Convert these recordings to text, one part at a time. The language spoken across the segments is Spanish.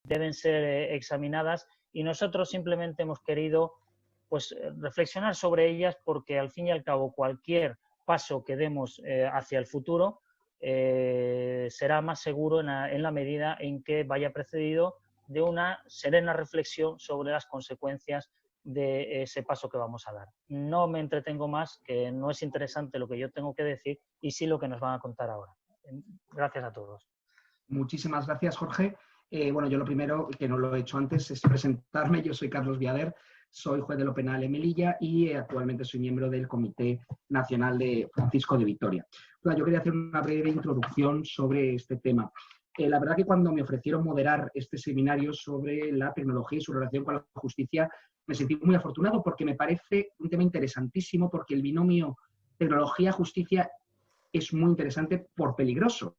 deben ser examinadas, y nosotros simplemente hemos querido pues reflexionar sobre ellas, porque al fin y al cabo cualquier paso que demos hacia el futuro será más seguro en la medida en que vaya precedido de una serena reflexión sobre las consecuencias de ese paso que vamos a dar. No me entretengo más, que no es interesante lo que yo tengo que decir, y sí lo que nos van a contar ahora. Gracias a todos. Muchísimas gracias, Jorge. Bueno, yo lo primero, que no lo he hecho antes, es presentarme. Yo soy Carlos Viader, soy juez de lo penal en Melilla y actualmente soy miembro del Comité Nacional de Francisco de Vitoria. Bueno, yo quería hacer una breve introducción sobre este tema. La verdad que cuando me ofrecieron moderar este seminario sobre la tecnología y su relación con la justicia, me sentí muy afortunado, porque me parece un tema interesantísimo, porque el binomio tecnología-justicia es muy interesante por peligroso.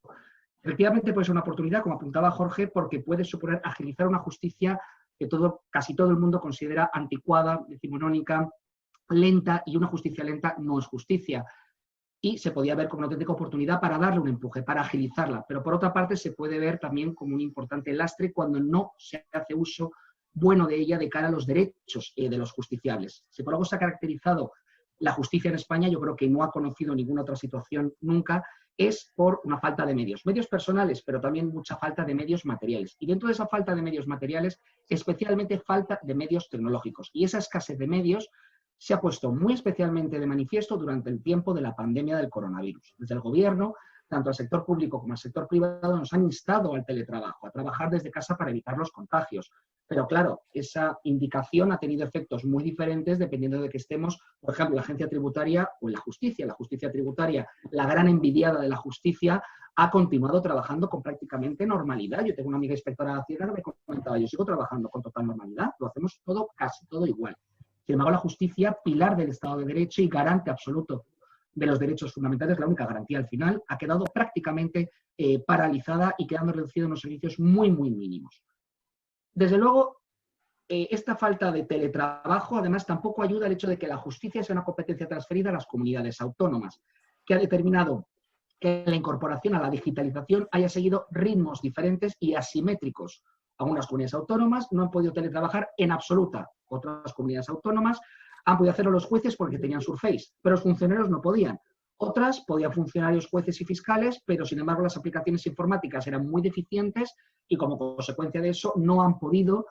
Efectivamente puede ser una oportunidad, como apuntaba Jorge, porque puede suponer agilizar una justicia que casi todo el mundo considera anticuada, decimonónica, lenta, y una justicia lenta no es justicia. Y se podía ver como una auténtica oportunidad para darle un empuje, para agilizarla. Pero por otra parte se puede ver también como un importante lastre cuando no se hace uso bueno de ella de cara a los derechos de los justiciables. Si por algo se ha caracterizado la justicia en España, yo creo que no ha conocido ninguna otra situación nunca, es por una falta de medios. Medios personales, pero también mucha falta de medios materiales. Y dentro de esa falta de medios materiales, especialmente falta de medios tecnológicos. Y esa escasez de medios se ha puesto muy especialmente de manifiesto durante el tiempo de la pandemia del coronavirus. Desde el Gobierno, tanto al sector público como al sector privado, nos han instado al teletrabajo, a trabajar desde casa para evitar los contagios. Pero claro, esa indicación ha tenido efectos muy diferentes dependiendo de que estemos, por ejemplo, en la agencia tributaria o en la justicia. La justicia tributaria, la gran envidiada de la justicia, ha continuado trabajando con prácticamente normalidad. Yo tengo una amiga inspectora de Hacienda que me comentaba, yo sigo trabajando con total normalidad, lo hacemos todo, casi todo igual. Sin embargo, la justicia, pilar del Estado de Derecho y garante absoluto de los derechos fundamentales, la única garantía al final, ha quedado prácticamente paralizada y quedando reducida en unos servicios muy, muy mínimos. Desde luego, esta falta de teletrabajo, además, tampoco ayuda al hecho de que la justicia sea una competencia transferida a las comunidades autónomas, que ha determinado que la incorporación a la digitalización haya seguido ritmos diferentes y asimétricos. Algunas comunidades autónomas no han podido teletrabajar en absoluta. Otras comunidades autónomas han podido hacerlo los jueces porque tenían Surface, pero los funcionarios no podían. Otras podían funcionarios, jueces y fiscales, pero sin embargo las aplicaciones informáticas eran muy deficientes y como consecuencia de eso no han podido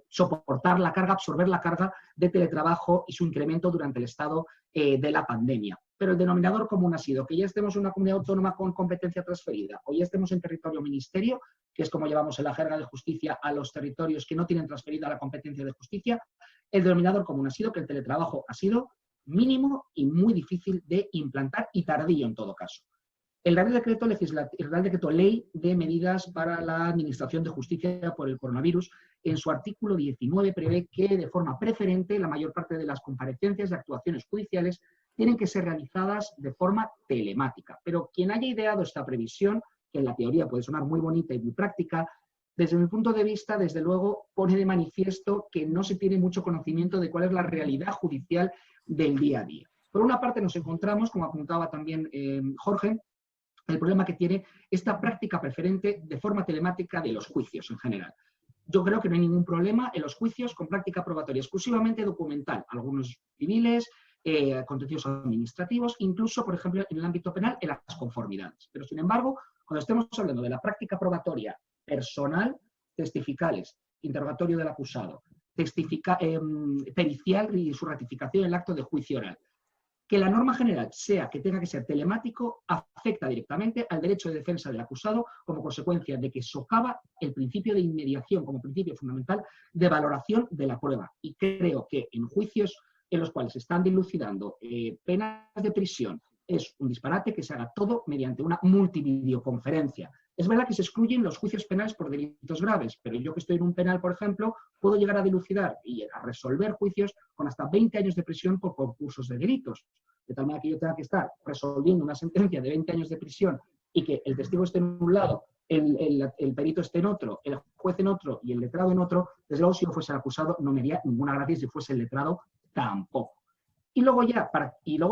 soportar la carga, absorber la carga de teletrabajo y su incremento durante el estado de la pandemia. Pero el denominador común ha sido que ya estemos en una comunidad autónoma con competencia transferida o ya estemos en territorio ministerio, que es como llevamos en la jerga de justicia a los territorios que no tienen transferida la competencia de justicia. El denominador común ha sido que el teletrabajo ha sido mínimo y muy difícil de implantar y tardío en todo caso. El Real Decreto Ley de Medidas para la Administración de Justicia por el Coronavirus, en su artículo 19 prevé que de forma preferente la mayor parte de las comparecencias y actuaciones judiciales tienen que ser realizadas de forma telemática. Pero quien haya ideado esta previsión, que en la teoría puede sonar muy bonita y muy práctica, desde mi punto de vista, desde luego, pone de manifiesto que no se tiene mucho conocimiento de cuál es la realidad judicial del día a día. Por una parte nos encontramos, como apuntaba también Jorge, el problema que tiene esta práctica preferente de forma telemática de los juicios en general. Yo creo que no hay ningún problema en los juicios con práctica probatoria exclusivamente documental, algunos civiles, contenciosos administrativos, incluso, por ejemplo, en el ámbito penal, en las conformidades. Pero, sin embargo, cuando estemos hablando de la práctica probatoria personal, testificales, interrogatorio del acusado, pericial y su ratificación en el acto de juicio oral, que la norma general sea que tenga que ser telemático, afecta directamente al derecho de defensa del acusado como consecuencia de que socava el principio de inmediación como principio fundamental de valoración de la prueba. Y creo que en juicios en los cuales se están dilucidando penas de prisión es un disparate que se haga todo mediante una multivideoconferencia. Es verdad que se excluyen los juicios penales por delitos graves, pero yo que estoy en un penal, por ejemplo, puedo llegar a dilucidar y a resolver juicios con hasta 20 años de prisión por concursos de delitos. De tal manera que yo tenga que estar resolviendo una sentencia de 20 años de prisión y que el testigo esté en un lado, el perito esté en otro, el juez en otro y el letrado en otro, desde luego si yo fuese el acusado no me haría ninguna gracia, si fuese el letrado tampoco. Y luego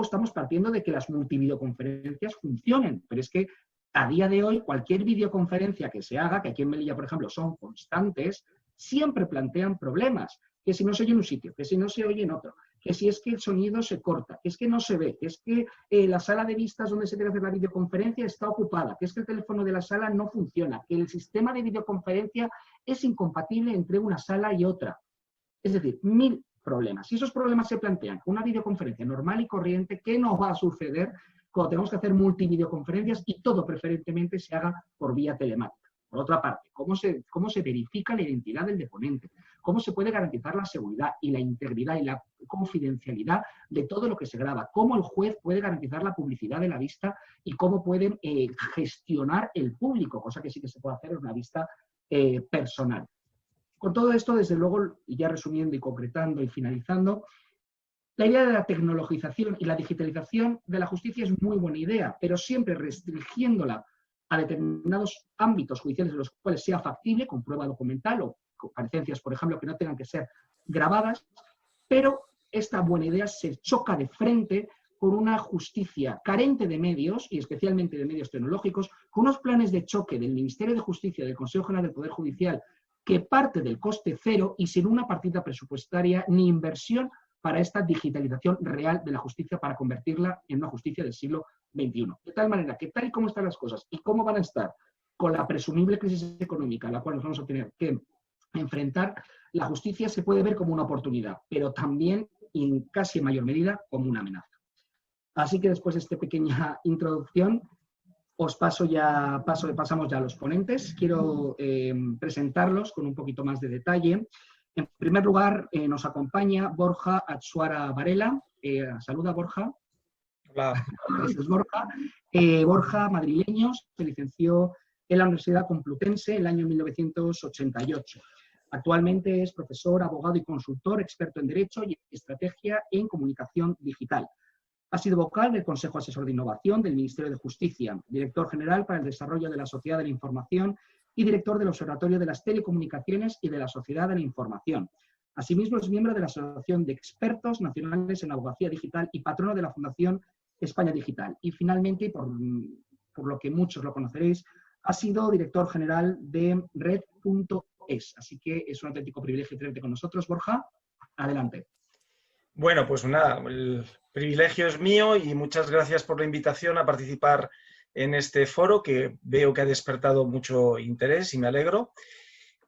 estamos partiendo de que las multivideoconferencias funcionen, pero es que a día de hoy, cualquier videoconferencia que se haga, que aquí en Melilla, por ejemplo, son constantes, siempre plantean problemas. Que si no se oye en un sitio, que si no se oye en otro, que si es que el sonido se corta, que es que no se ve, que es que la sala de vistas donde se quiere hacer la videoconferencia está ocupada, que es que el teléfono de la sala no funciona, que el sistema de videoconferencia es incompatible entre una sala y otra. Es decir, 1000 problemas. Si esos problemas se plantean con una videoconferencia normal y corriente, ¿qué nos va a suceder cuando tenemos que hacer multivideoconferencias y todo preferentemente se haga por vía telemática? Por otra parte, ¿cómo se verifica la identidad del deponente? ¿Cómo se puede garantizar la seguridad y la integridad y la confidencialidad de todo lo que se graba? ¿Cómo el juez puede garantizar la publicidad de la vista y cómo pueden gestionar el público? Cosa que sí que se puede hacer en una vista personal. Con todo esto, desde luego, y ya resumiendo y concretando y finalizando, la idea de la tecnologización y la digitalización de la justicia es muy buena idea, pero siempre restringiéndola a determinados ámbitos judiciales en los cuales sea factible, con prueba documental o comparecencias, por ejemplo, que no tengan que ser grabadas, pero esta buena idea se choca de frente con una justicia carente de medios, y especialmente de medios tecnológicos, con unos planes de choque del Ministerio de Justicia y del Consejo General del Poder Judicial que parte del coste cero y sin una partida presupuestaria ni inversión para esta digitalización real de la justicia para convertirla en una justicia del siglo XXI. De tal manera que tal y como están las cosas y cómo van a estar con la presumible crisis económica a la cual nos vamos a tener que enfrentar, la justicia se puede ver como una oportunidad, pero también, en casi mayor medida, como una amenaza. Así que después de esta pequeña introducción, pasamos ya a los ponentes. Quiero presentarlos con un poquito más de detalle. En primer lugar, nos acompaña Borja Atsuara Varela. Saluda, Borja. Hola. Gracias, Borja. Borja, madrileño, se licenció en la Universidad Complutense en el año 1988. Actualmente es profesor, abogado y consultor, experto en Derecho y Estrategia en Comunicación Digital. Ha sido vocal del Consejo Asesor de Innovación del Ministerio de Justicia, director general para el desarrollo de la Sociedad de la Información y director del Observatorio de las Telecomunicaciones y de la Sociedad de la Información. Asimismo, es miembro de la Asociación de Expertos Nacionales en Abogacía Digital y patrono de la Fundación España Digital. Y finalmente, por lo que muchos lo conoceréis, ha sido director general de Red.es. Así que es un auténtico privilegio tenerte con nosotros, Borja. Adelante. Bueno, pues nada, el privilegio es mío y muchas gracias por la invitación a participar en este foro que veo que ha despertado mucho interés y me alegro.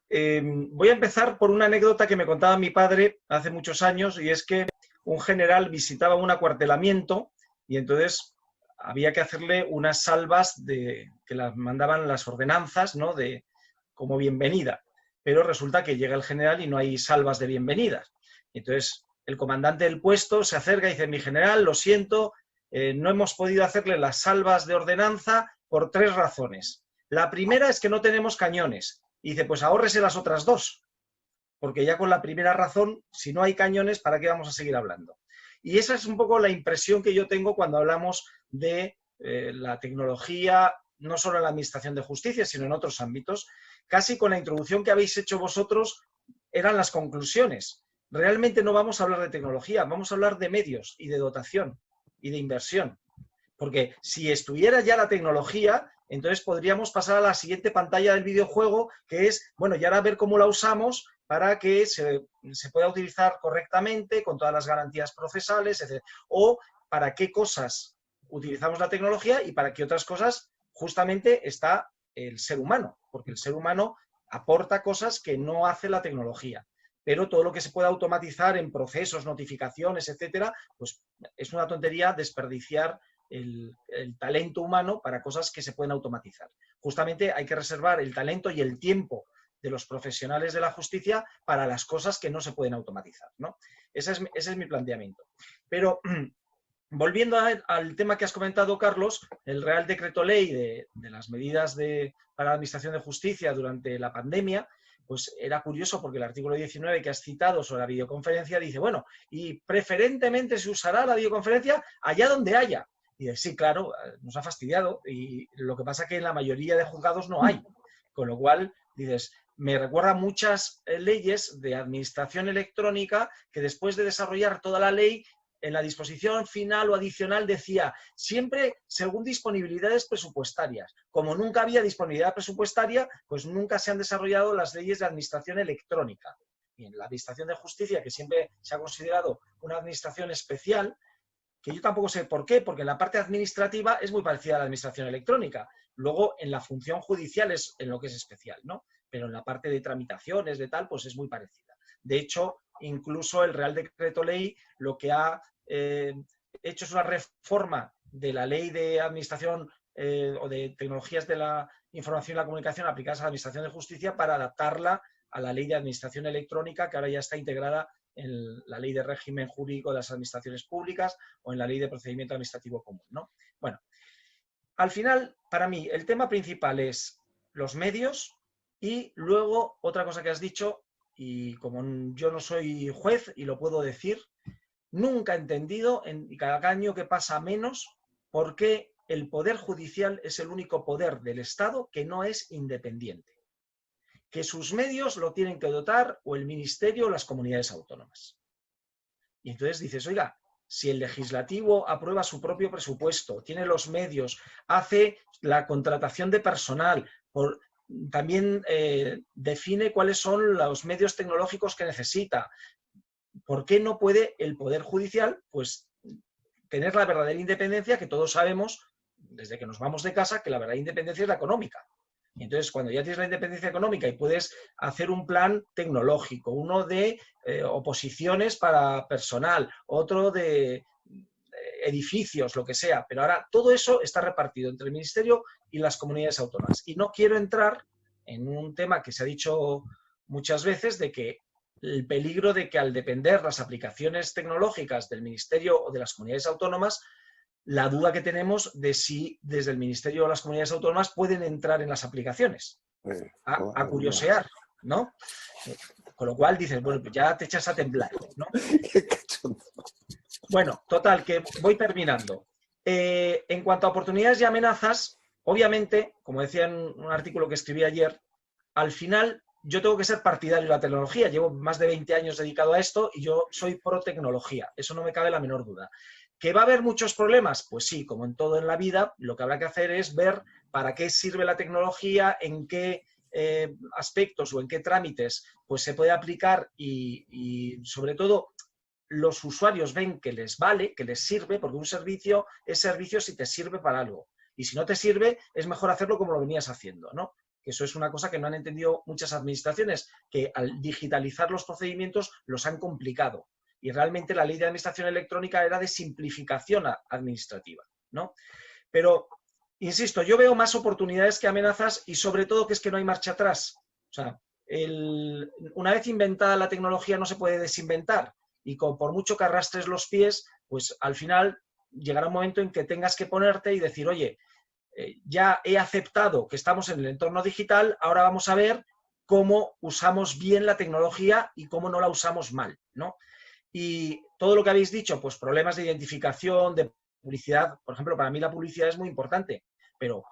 Voy a empezar por una anécdota que me contaba mi padre hace muchos años, y es que un general visitaba un acuartelamiento y entonces había que hacerle unas salvas que las mandaban las ordenanzas, ¿no?, como bienvenida. Pero resulta que llega el general y no hay salvas de bienvenidas. Entonces el comandante del puesto se acerca y dice: mi general, lo siento, no hemos podido hacerle las salvas de ordenanza por 3 razones. La primera es que no tenemos cañones. Y dice: pues ahórrese las otras 2, porque ya con la primera razón, si no hay cañones, ¿para qué vamos a seguir hablando? Y esa es un poco la impresión que yo tengo cuando hablamos de la tecnología, no solo en la administración de justicia, sino en otros ámbitos. Casi con la introducción que habéis hecho vosotros, eran las conclusiones. Realmente no vamos a hablar de tecnología, vamos a hablar de medios y de dotación y de inversión. Porque si estuviera ya la tecnología, entonces podríamos pasar a la siguiente pantalla del videojuego, que es, bueno, y ahora ver cómo la usamos para que se pueda utilizar correctamente, con todas las garantías procesales, etc. O para qué cosas utilizamos la tecnología y para qué otras cosas justamente está el ser humano, porque el ser humano aporta cosas que no hace la tecnología. Pero todo lo que se pueda automatizar en procesos, notificaciones, etcétera, pues es una tontería desperdiciar el talento humano para cosas que se pueden automatizar. Justamente hay que reservar el talento y el tiempo de los profesionales de la justicia para las cosas que no se pueden automatizar, ¿no? Ese es mi planteamiento. Pero volviendo al tema que has comentado, Carlos, el Real Decreto Ley de las medidas para la Administración de Justicia durante la pandemia, pues era curioso porque el artículo 19 que has citado sobre la videoconferencia dice, bueno, y preferentemente se usará la videoconferencia allá donde haya. Y dices, sí, claro, nos ha fastidiado, y lo que pasa es que en la mayoría de juzgados no hay. Con lo cual, dices, me recuerda muchas leyes de administración electrónica que después de desarrollar toda la ley en la disposición final o adicional decía, siempre según disponibilidades presupuestarias. Como nunca había disponibilidad presupuestaria, pues nunca se han desarrollado las leyes de administración electrónica. Y en la administración de justicia, que siempre se ha considerado una administración especial, que yo tampoco sé por qué, porque en la parte administrativa es muy parecida a la administración electrónica. Luego, en la función judicial es en lo que es especial, ¿no? Pero en la parte de tramitaciones, de tal, pues es muy parecida. De hecho, incluso el Real Decreto Ley lo que ha hecho es una reforma de la Ley de Administración o de Tecnologías de la Información y la Comunicación aplicadas a la Administración de Justicia para adaptarla a la Ley de Administración Electrónica, que ahora ya está integrada en la Ley de Régimen Jurídico de las Administraciones Públicas o en la Ley de Procedimiento Administrativo Común, ¿no? Bueno, al final, para mí, el tema principal es los medios y luego otra cosa que has dicho, y como yo no soy juez y lo puedo decir, nunca he entendido, y cada año que pasa menos, por qué el Poder Judicial es el único poder del Estado que no es independiente. Que sus medios lo tienen que dotar o el Ministerio o las comunidades autónomas. Y entonces dices, oiga, si el legislativo aprueba su propio presupuesto, tiene los medios, hace la contratación de personal, también define cuáles son los medios tecnológicos que necesita, ¿por qué no puede el Poder Judicial pues, tener la verdadera independencia que todos sabemos, desde que nos vamos de casa, que la verdadera independencia es la económica? Y entonces, cuando ya tienes la independencia económica y puedes hacer un plan tecnológico, uno de oposiciones para personal, otro de edificios, lo que sea, pero ahora todo eso está repartido entre el Ministerio y las comunidades autónomas. Y no quiero entrar en un tema que se ha dicho muchas veces de que el peligro de que al depender las aplicaciones tecnológicas del Ministerio o de las comunidades autónomas, la duda que tenemos de si desde el Ministerio o las comunidades autónomas pueden entrar en las aplicaciones a curiosear, ¿no? Con lo cual dices, bueno, pues ya te echas a temblar, ¿no? Bueno, total, que voy terminando. En cuanto a oportunidades y amenazas, obviamente, como decía en un artículo que escribí ayer, al final yo tengo que ser partidario de la tecnología. Llevo más de 20 años dedicado a esto y yo soy pro tecnología. Eso no me cabe la menor duda. ¿Que va a haber muchos problemas? Pues sí, como en todo en la vida, lo que habrá que hacer es ver para qué sirve la tecnología, en qué aspectos o en qué trámites pues se puede aplicar y sobre todo los usuarios ven que les vale, que les sirve, porque un servicio es servicio si te sirve para algo. Y si no te sirve, es mejor hacerlo como lo venías haciendo, ¿no? Que eso es una cosa que no han entendido muchas administraciones, que al digitalizar los procedimientos los han complicado. Y realmente la ley de administración electrónica era de simplificación administrativa, ¿no? Pero, insisto, yo veo más oportunidades que amenazas y sobre todo que es que no hay marcha atrás. O sea, una vez inventada la tecnología no se puede desinventar y por mucho que arrastres los pies, pues al final llegará un momento en que tengas que ponerte y decir, oye, ya he aceptado que estamos en el entorno digital, ahora vamos a ver cómo usamos bien la tecnología y cómo no la usamos mal, ¿no? Y todo lo que habéis dicho, pues problemas de identificación, de publicidad, por ejemplo, para mí la publicidad es muy importante, pero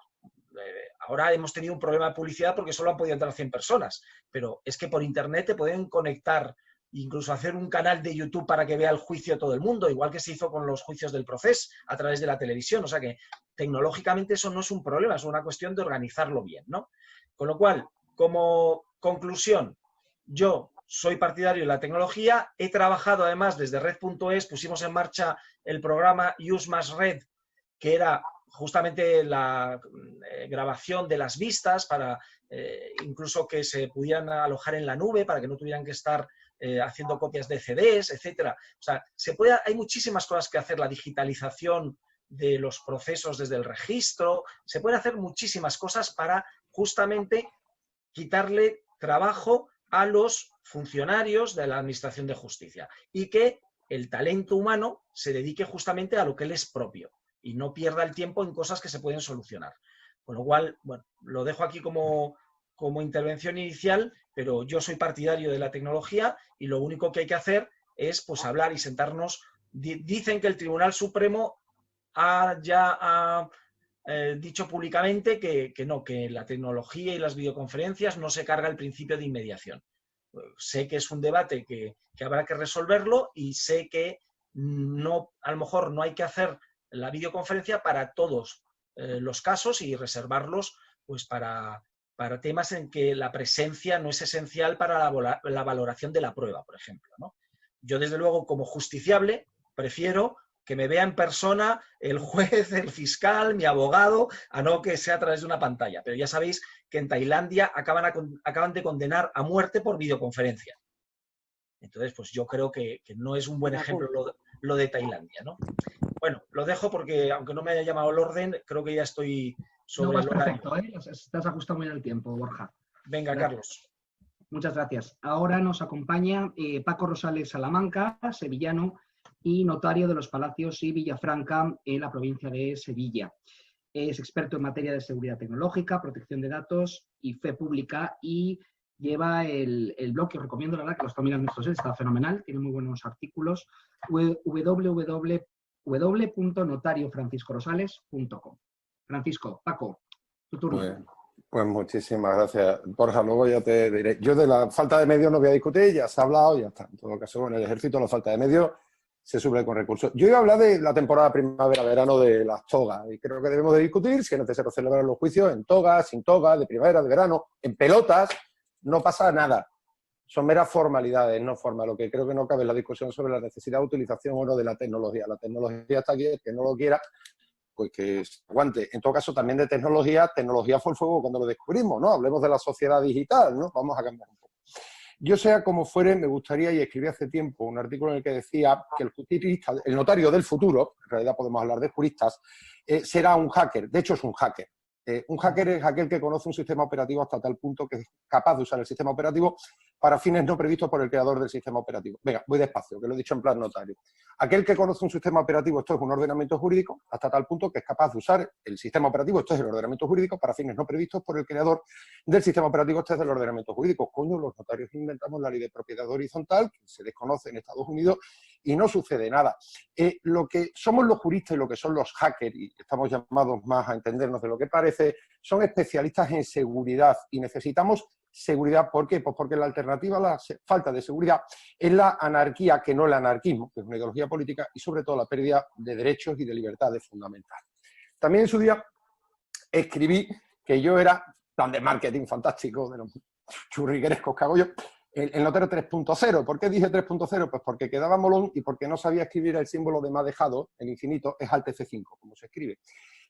ahora hemos tenido un problema de publicidad porque solo han podido entrar 100 personas, pero es que por internet te pueden conectar, incluso hacer un canal de YouTube para que vea el juicio de todo el mundo, igual que se hizo con los juicios del Procés a través de la televisión, o sea que tecnológicamente eso no es un problema, es una cuestión de organizarlo bien, ¿no? Con lo cual, como conclusión, yo soy partidario de la tecnología, he trabajado además desde Red.es, pusimos en marcha el programa Use Más Red, que era justamente la grabación de las vistas para incluso que se pudieran alojar en la nube para que no tuvieran que estar haciendo copias de CDs, etcétera. O sea, hay muchísimas cosas que hacer, la digitalización de los procesos desde el registro, se pueden hacer muchísimas cosas para justamente quitarle trabajo a los funcionarios de la Administración de Justicia y que el talento humano se dedique justamente a lo que le es propio y no pierda el tiempo en cosas que se pueden solucionar. Con lo cual, bueno, lo dejo aquí como intervención inicial, pero yo soy partidario de la tecnología y lo único que hay que hacer es pues hablar y sentarnos. Dicen que el Tribunal Supremo ha dicho públicamente que no, que la tecnología y las videoconferencias no se carga el principio de inmediación. Sé que es un debate que habrá que resolverlo y sé que no, a lo mejor no hay que hacer la videoconferencia para todos los casos y reservarlos pues para temas en que la presencia no es esencial para la valoración de la prueba, por ejemplo, ¿no? Yo, desde luego, como justiciable, prefiero que me vea en persona el juez, el fiscal, mi abogado, a no que sea a través de una pantalla. Pero ya sabéis que en Tailandia acaban de condenar a muerte por videoconferencia. Entonces, pues yo creo que no es un buen ejemplo lo de Tailandia, ¿no? Bueno, lo dejo porque, aunque no me haya llamado el orden, creo que ya estoy sobre no, el horario. perfecto, ¿eh? Estás ajustado muy en el tiempo, Borja. Venga, Gracias. Carlos. Muchas gracias. Ahora nos acompaña Paco Rosales Salamanca, sevillano y notario de los Palacios y Villafranca en la provincia de Sevilla. Es experto en materia de seguridad tecnológica, protección de datos y fe pública, y lleva el blog que os recomiendo, la verdad, que lo está mirando estos días, está fenomenal, tiene muy buenos artículos, www.notariofranciscorosales.com. Francisco, Paco, tu turno. Bueno, pues muchísimas gracias, Borja. Luego ya te diré. Yo de la falta de medios no voy a discutir, ya se ha hablado y ya está. En todo caso, en el ejército la falta de medios se suple con recursos. Yo iba a hablar de la temporada primavera-verano de las togas, y creo que debemos de discutir si es necesario celebrar los juicios en togas, sin togas, de primavera, de verano, en pelotas. No pasa nada. Son meras formalidades, no formas. Lo que creo que no cabe es la discusión sobre la necesidad de utilización o no de la tecnología. La tecnología está aquí, el que no lo quiera, pues que se aguante. En todo caso, también de tecnología fue el fuego cuando lo descubrimos, ¿no? Hablemos de la sociedad digital, ¿no? Vamos a cambiar un poco. Yo, sea como fuere, me gustaría, y escribí hace tiempo un artículo en el que decía que el jurista, el notario del futuro, en realidad podemos hablar de juristas, será un hacker. De hecho, es un hacker. Un hacker es aquel que conoce un sistema operativo hasta tal punto que es capaz de usar el sistema operativo para fines no previstos por el creador del sistema operativo. Venga, voy despacio, que lo he dicho en plan notario. Aquel que conoce un sistema operativo, esto es un ordenamiento jurídico, hasta tal punto que es capaz de usar el sistema operativo, esto es el ordenamiento jurídico, para fines no previstos por el creador del sistema operativo, este es del ordenamiento jurídico. Coño, los notarios inventamos la ley de propiedad horizontal, que se desconoce en Estados Unidos, y no sucede nada. Lo que somos los juristas y lo que son los hackers, y estamos llamados más a entendernos de lo que parece, son especialistas en seguridad, y necesitamos seguridad. ¿Por qué? Pues porque la alternativa a la falta de seguridad es la anarquía, que no el anarquismo, que es una ideología política, y sobre todo la pérdida de derechos y de libertades fundamentales. También en su día escribí que yo era plan de marketing fantástico, de los churriguerescos que hago yo, el notario 3.0. ¿Por qué dije 3.0? Pues porque quedaba molón y porque no sabía escribir el símbolo de más dejado, el infinito, es alt F5, como se escribe.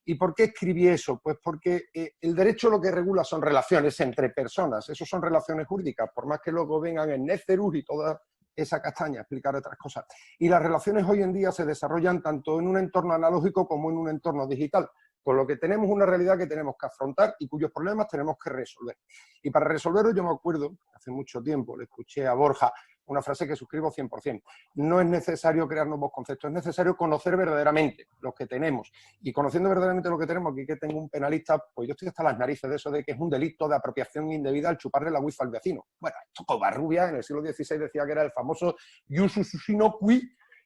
¿Y por qué escribí eso? Pues porque el derecho lo que regula son relaciones entre personas, eso son relaciones jurídicas, por más que luego vengan en Necerus y toda esa castaña a explicar otras cosas. Y las relaciones hoy en día se desarrollan tanto en un entorno analógico como en un entorno digital, con lo que tenemos una realidad que tenemos que afrontar y cuyos problemas tenemos que resolver. Y para resolverlo, yo me acuerdo, hace mucho tiempo, le escuché a Borja una frase que suscribo 100%. No es necesario crear nuevos conceptos, es necesario conocer verdaderamente los que tenemos. Y conociendo verdaderamente lo que tenemos, aquí que tengo un penalista, pues yo estoy hasta las narices de eso de que es un delito de apropiación indebida al chuparle la wifi al vecino. Bueno, esto Covarrubia en el siglo XVI decía que era el famoso ius usuino qui,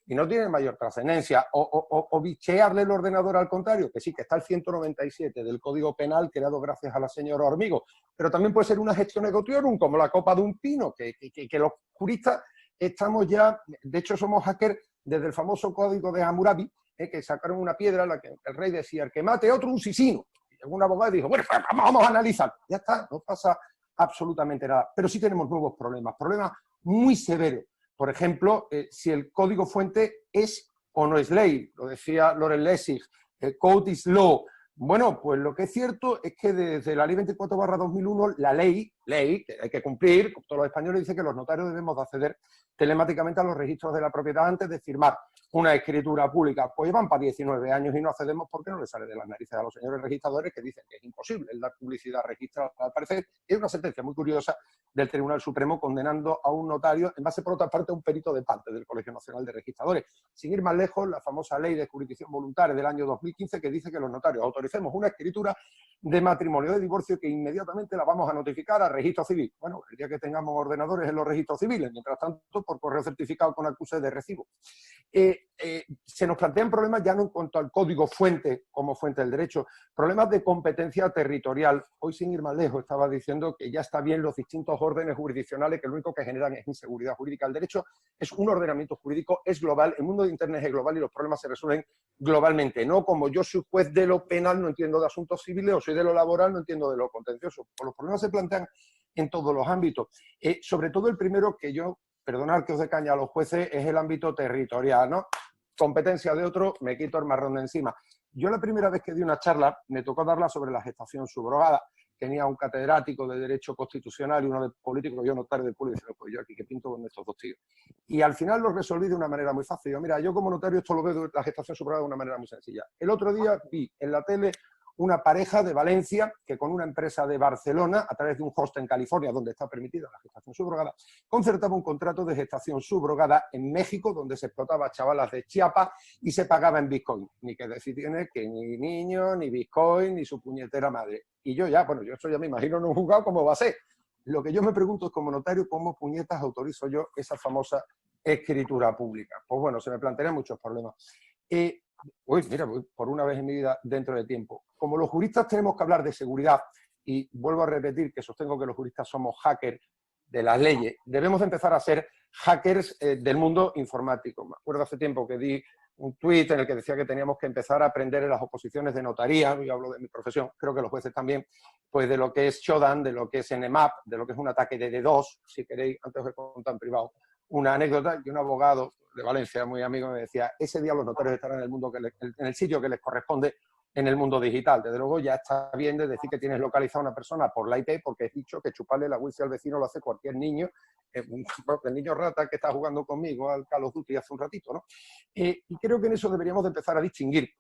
y no tiene mayor trascendencia. O bichearle el ordenador al contrario, que sí, que está el 197 del Código Penal creado gracias a la señora Hormigo, pero también puede ser una gestión egotiorum, como la copa de un pino, que los juristas estamos ya, de hecho somos hackers desde el famoso Código de Hammurabi, que sacaron una piedra en la que el rey decía, el que mate a otro, un sisino. Y algún abogado dijo, bueno, pues vamos a analizar. Ya está, no pasa absolutamente nada. Pero sí tenemos nuevos problemas muy severos. Por ejemplo, si el código fuente es o no es ley, lo decía Loren Lessig, code is law. Bueno, pues lo que es cierto es que desde la ley 24/2001, la ley que hay que cumplir, como todos los españoles, dice que los notarios debemos de acceder telemáticamente a los registros de la propiedad antes de firmar una escritura pública. Pues llevan para 19 años y no accedemos porque no les sale de las narices a los señores registradores, que dicen que es imposible el dar publicidad registrada. Al parecer, es una sentencia muy curiosa del Tribunal Supremo condenando a un notario en base, por otra parte, a un perito de parte del Colegio Nacional de Registradores. Sin ir más lejos, la famosa ley de jurisdicción voluntaria del año 2015 que dice que los notarios autoricemos una escritura de matrimonio, de divorcio, que inmediatamente la vamos a notificar al registro civil. Bueno, el día que tengamos ordenadores en los registros civiles, mientras tanto por correo certificado con acuse de recibo. Se nos plantean problemas ya no en cuanto al código fuente como fuente del derecho, problemas de competencia territorial. Hoy, sin ir más lejos, estaba diciendo que ya está bien los distintos órdenes jurisdiccionales que lo único que generan es inseguridad jurídica. El derecho es un ordenamiento jurídico, es global, el mundo de Internet es global y los problemas se resuelven globalmente. No como yo soy juez de lo penal, no entiendo de asuntos civiles, o soy de lo laboral, no entiendo de lo contencioso. Pues los problemas se plantean en todos los ámbitos. Sobre todo el primero que yo, perdonad que os dé caña a los jueces, es el ámbito territorial, ¿no? Competencia de otro, me quito el marrón de encima. Yo la primera vez que di una charla, me tocó darla sobre la gestación subrogada. Tenía un catedrático de Derecho Constitucional y uno de político, yo notario de público, y dice, pues yo aquí que pinto con estos dos tíos. Y al final lo resolví de una manera muy fácil. Yo, mira, yo como notario esto lo veo, la gestación subrogada, de una manera muy sencilla. El otro día vi en la tele una pareja de Valencia que con una empresa de Barcelona, a través de un host en California, donde está permitida la gestación subrogada, concertaba un contrato de gestación subrogada en México, donde se explotaba a chavalas de Chiapas y se pagaba en Bitcoin. Ni que decir tiene que ni niño, ni Bitcoin, ni su puñetera madre. Y yo ya, bueno, yo esto ya me imagino en un juzgado cómo va a ser. Lo que yo me pregunto es, como notario, ¿cómo puñetas autorizo yo esa famosa escritura pública? Pues bueno, se me plantearían muchos problemas. Uy, mira, voy por una vez en mi vida dentro de tiempo. Como los juristas tenemos que hablar de seguridad, y vuelvo a repetir que sostengo que los juristas somos hackers de las leyes, debemos empezar a ser hackers del mundo informático. Me acuerdo hace tiempo que di un tuit en el que decía que teníamos que empezar a aprender en las oposiciones de notaría, yo hablo de mi profesión, creo que los jueces también, pues de lo que es Shodan, de lo que es Nmap, de lo que es un ataque de DDoS, si queréis, antes os he contado en privado una anécdota, y un abogado de Valencia, muy amigo, me decía, ese día los notarios estarán en el mundo en el sitio que les corresponde en el mundo digital. Desde luego ya está bien de decir que tienes localizada a una persona por la IP, porque he dicho que chuparle la wifi al vecino lo hace cualquier niño, el niño rata que está jugando conmigo al Call of Duty hace un ratito, ¿no? Y creo que en eso deberíamos de empezar a distinguir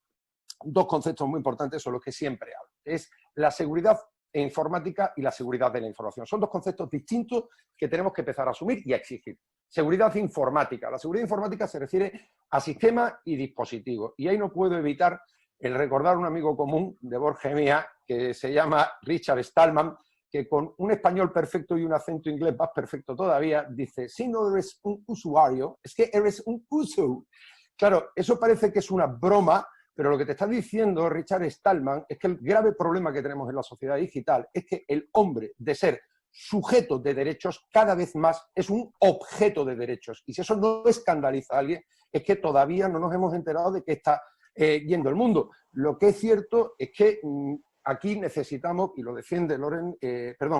dos conceptos muy importantes sobre los que siempre hablo. Es la seguridad informática y la seguridad de la información. Son dos conceptos distintos que tenemos que empezar a asumir y a exigir. Seguridad informática. La seguridad informática se refiere a sistemas y dispositivos. Y ahí no puedo evitar el recordar a un amigo común de Borja mía, que se llama Richard Stallman, que con un español perfecto y un acento inglés más perfecto todavía, dice, si no eres un usuario, es que eres un uso. Claro, eso parece que es una broma, pero lo que te está diciendo Richard Stallman es que el grave problema que tenemos en la sociedad digital es que el hombre, de ser sujeto de derechos, cada vez más es un objeto de derechos. Y si eso no escandaliza a alguien, es que todavía no nos hemos enterado de qué está yendo el mundo. Lo que es cierto es que aquí necesitamos, y lo defiende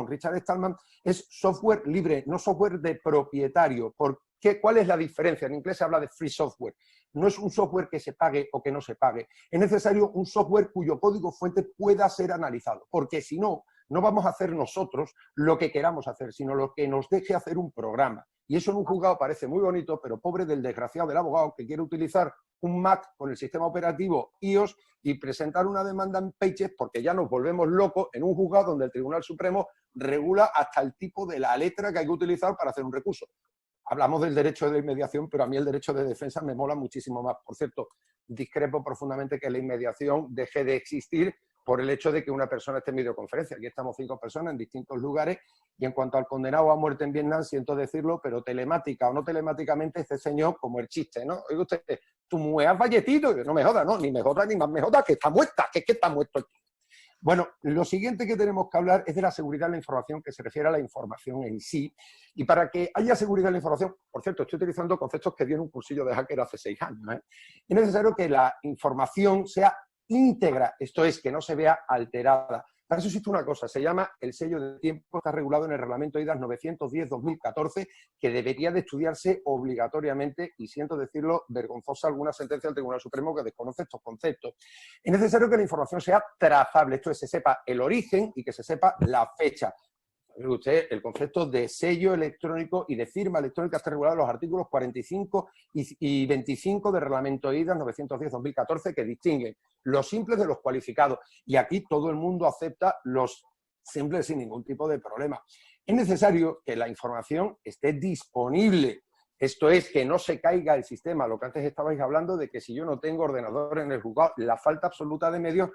Richard Stallman, es software libre, no software de propietario. ¿Cuál es la diferencia? En inglés se habla de free software. No es un software que se pague o que no se pague. Es necesario un software cuyo código fuente pueda ser analizado, porque si no, no vamos a hacer nosotros lo que queramos hacer, sino lo que nos deje hacer un programa. Y eso en un juzgado parece muy bonito, pero pobre del desgraciado del abogado que quiere utilizar un Mac con el sistema operativo iOS y presentar una demanda en Pages, porque ya nos volvemos locos en un juzgado donde el Tribunal Supremo regula hasta el tipo de la letra que hay que utilizar para hacer un recurso. Hablamos del derecho de inmediación, pero a mí el derecho de defensa me mola muchísimo más. Por cierto, discrepo profundamente que la inmediación deje de existir por el hecho de que una persona esté en videoconferencia. Aquí estamos 5 personas en distintos lugares y en cuanto al condenado a muerte en Vietnam, siento decirlo, pero telemática o no telemáticamente, este señor, como el chiste, ¿no? Oiga usted, tu mujer ha fallecido, no me joda, no, ni me joda ni más me joda, que está muerta, que es que está muerto aquí. Bueno, lo siguiente que tenemos que hablar es de la seguridad de la información, que se refiere a la información en sí. Y para que haya seguridad de la información, por cierto, estoy utilizando conceptos que di en un cursillo de hacker hace 6 años, ¿eh? Es necesario que la información sea íntegra, esto es, que no se vea alterada. Para eso existe una cosa, se llama el sello de tiempo, está regulado en el reglamento IDAS 910-2014, que debería de estudiarse obligatoriamente, y siento decirlo, vergonzosa alguna sentencia del Tribunal Supremo que desconoce estos conceptos. Es necesario que la información sea trazable, esto es, se sepa el origen y que se sepa la fecha. Usted, el concepto de sello electrónico y de firma electrónica está regulado en los artículos 45 y 25 del reglamento IDAS 910-2014, que distinguen los simples de los cualificados. Y aquí todo el mundo acepta los simples sin ningún tipo de problema. Es necesario que la información esté disponible. Esto es, que no se caiga el sistema. Lo que antes estabais hablando de que si yo no tengo ordenador en el juzgado, la falta absoluta de medios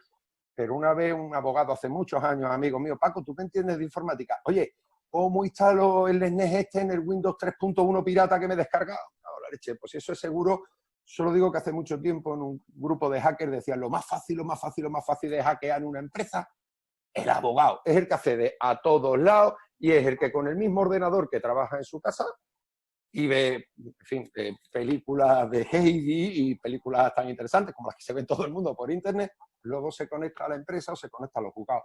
pero una vez un abogado hace muchos años, amigo mío, Paco, ¿tú qué entiendes de informática? Oye, ¿cómo instalo el SNES en el Windows 3.1 pirata que me he descargado? No, la leche, pues eso es seguro. Solo digo que hace mucho tiempo en un grupo de hackers decían lo más fácil de hackear una empresa, el abogado. Es el que accede a todos lados y es el que con el mismo ordenador que trabaja en su casa y ve, en fin, películas de Heidi y películas tan interesantes como las que se ven todo el mundo por internet, luego se conecta a la empresa o se conecta a los juzgados.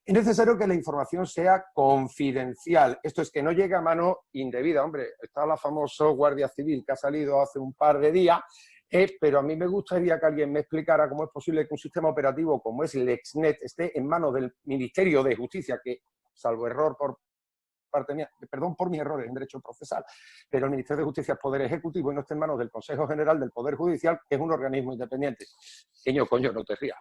Es necesario que la información sea confidencial. Esto es que no llegue a mano indebida. Hombre, está la famosa Guardia Civil que ha salido hace un par de días, pero a mí me gustaría que alguien me explicara cómo es posible que un sistema operativo como es LexNet esté en manos del Ministerio de Justicia, que, salvo error por parte mía, perdón por mis errores en derecho procesal, pero el Ministerio de Justicia es Poder Ejecutivo y no está en manos del Consejo General del Poder Judicial, que es un organismo independiente. Coño, no te rías.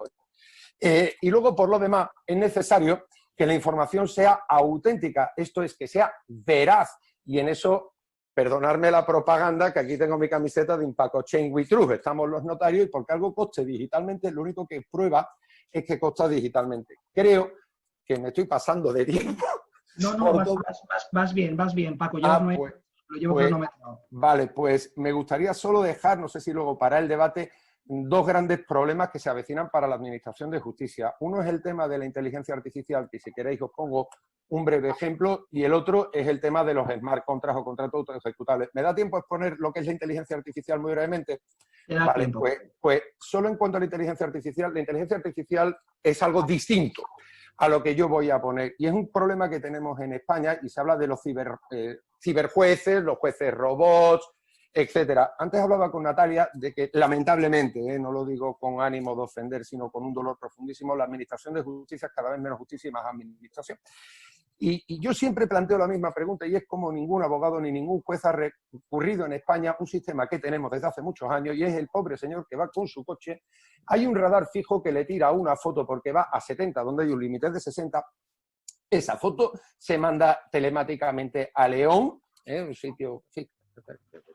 Y luego, por lo demás, es necesario que la información sea auténtica, esto es, que sea veraz, y en eso, perdonadme la propaganda, que aquí tengo mi camiseta de Impaco Chain We Trust, estamos los notarios, y porque algo coste digitalmente, lo único que prueba es que costa digitalmente. Creo que me estoy pasando de tiempo. No, vas bien, Paco. Lo llevo cronometrado. Vale, pues me gustaría solo dejar, no sé si luego para el debate, dos grandes problemas que se avecinan para la Administración de Justicia. Uno es el tema de la inteligencia artificial, que si queréis os pongo un breve ejemplo, y el otro es el tema de los smart contracts o contratos autoejecutables. ¿Me da tiempo a exponer lo que es la inteligencia artificial muy brevemente? Vale, pues solo en cuanto a la inteligencia artificial es algo distinto a lo que yo voy a poner. Y es un problema que tenemos en España y se habla de los ciberjueces, los jueces robots, etcétera. Antes hablaba con Natalia de que, lamentablemente, no lo digo con ánimo de ofender, sino con un dolor profundísimo, la Administración de Justicia es cada vez menos justicia y más administración. Y yo siempre planteo la misma pregunta, y es como ningún abogado ni ningún juez ha recurrido en España un sistema que tenemos desde hace muchos años, y es el pobre señor que va con su coche, hay un radar fijo que le tira una foto porque va a 70, donde hay un límite de 60, esa foto se manda telemáticamente a León, un sitio,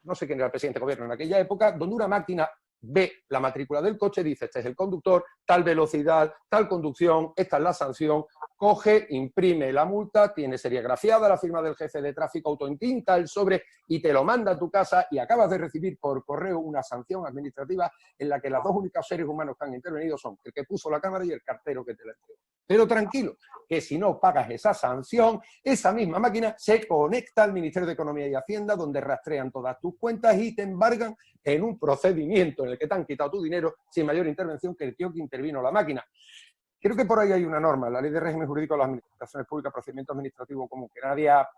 no sé quién era el presidente de gobierno en aquella época, donde una máquina ve la matrícula del coche, dice, este es el conductor, tal velocidad, tal conducción, esta es la sanción, coge, imprime la multa, tiene serigrafiada la firma del jefe de tráfico, autoentinta el sobre y te lo manda a tu casa, y acabas de recibir por correo una sanción administrativa en la que los dos únicos seres humanos que han intervenido son el que puso la cámara y el cartero que te la entregó. Pero tranquilo, que si no pagas esa sanción, esa misma máquina se conecta al Ministerio de Economía y Hacienda, donde rastrean todas tus cuentas y te embargan en un procedimiento en el que te han quitado tu dinero sin mayor intervención que el tío que intervino la máquina. Creo que por ahí hay una norma, la Ley de Régimen Jurídico de las Administraciones Públicas, Procedimiento Administrativo común, que nadie ha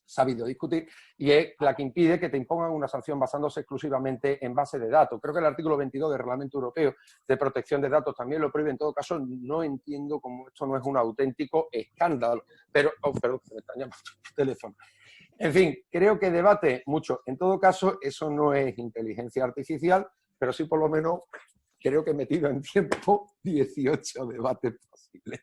sabido discutir, y es la que impide que te impongan una sanción basándose exclusivamente en base de datos. Creo que el artículo 22 del Reglamento Europeo de Protección de Datos también lo prohíbe. En todo caso, no entiendo cómo esto no es un auténtico escándalo. Pero, perdón, me están llamando por teléfono. En fin, creo que debate mucho. En todo caso, eso no es inteligencia artificial, pero sí por lo menos creo que he metido en tiempo 18 debates posibles.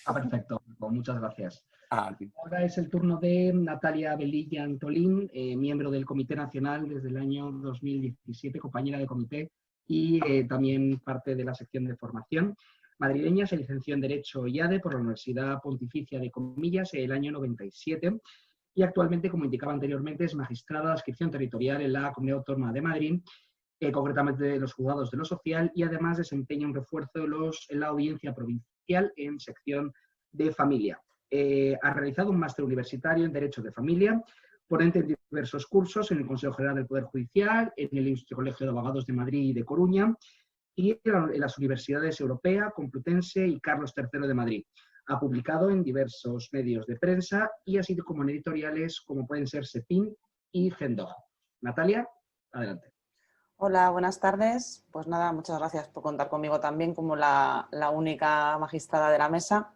Perfecto. Muchas gracias. Ahora es el turno de Natalia Velilla Antolín, miembro del Comité Nacional desde el año 2017, compañera de comité y también parte de la sección de formación. Madrileña, se licenció en Derecho IADE por la Universidad Pontificia de Comillas en el año 97 y actualmente, como indicaba anteriormente, es magistrada de adscripción territorial en la Comunidad Autónoma de Madrid, concretamente de los juzgados de lo social, y además desempeña un refuerzo en la audiencia provincial en sección de familia. Ha realizado un máster universitario en Derecho de Familia, ponente en diversos cursos en el Consejo General del Poder Judicial, en el Ilustre Colegio de Abogados de Madrid y de Coruña, y en las universidades Europea, Complutense y Carlos III de Madrid. Ha publicado en diversos medios de prensa y así como en editoriales como pueden ser Sepin y Gendog. Natalia, adelante. Hola, buenas tardes. Pues nada, muchas gracias por contar conmigo también como la única magistrada de la mesa.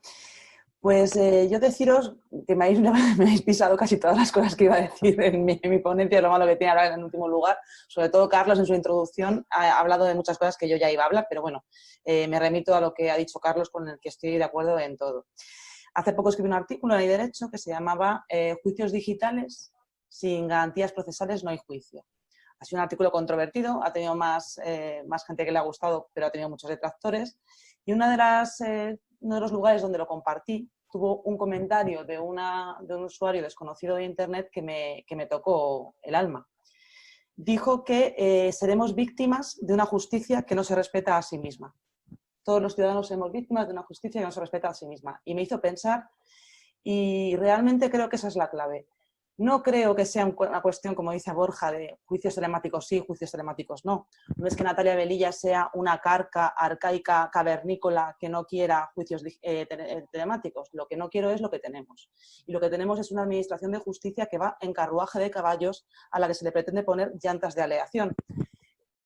Pues yo deciros que me habéis pisado casi todas las cosas que iba a decir en mi ponencia, lo malo que tiene hablar en último lugar. Sobre todo Carlos en su introducción ha hablado de muchas cosas que yo ya iba a hablar, pero bueno, me remito a lo que ha dicho Carlos, con el que estoy de acuerdo en todo. Hace poco escribí un artículo en Ley de Derecho que se llamaba Juicios digitales, sin garantías procesales no hay juicio. Ha sido un artículo controvertido, ha tenido más gente que le ha gustado, pero ha tenido muchos detractores. Y uno de los lugares donde lo compartí tuvo un comentario de un usuario desconocido de Internet que me tocó el alma. Dijo que seremos víctimas de una justicia que no se respeta a sí misma. Todos los ciudadanos somos víctimas de una justicia que no se respeta a sí misma. Y me hizo pensar, y realmente creo que esa es la clave. No creo que sea una cuestión, como dice Borja, de juicios telemáticos sí, juicios telemáticos no. No es que Natalia Velilla sea una carca arcaica, cavernícola, que no quiera juicios telemáticos. Lo que no quiero es lo que tenemos. Y lo que tenemos es una administración de justicia que va en carruaje de caballos a la que se le pretende poner llantas de aleación.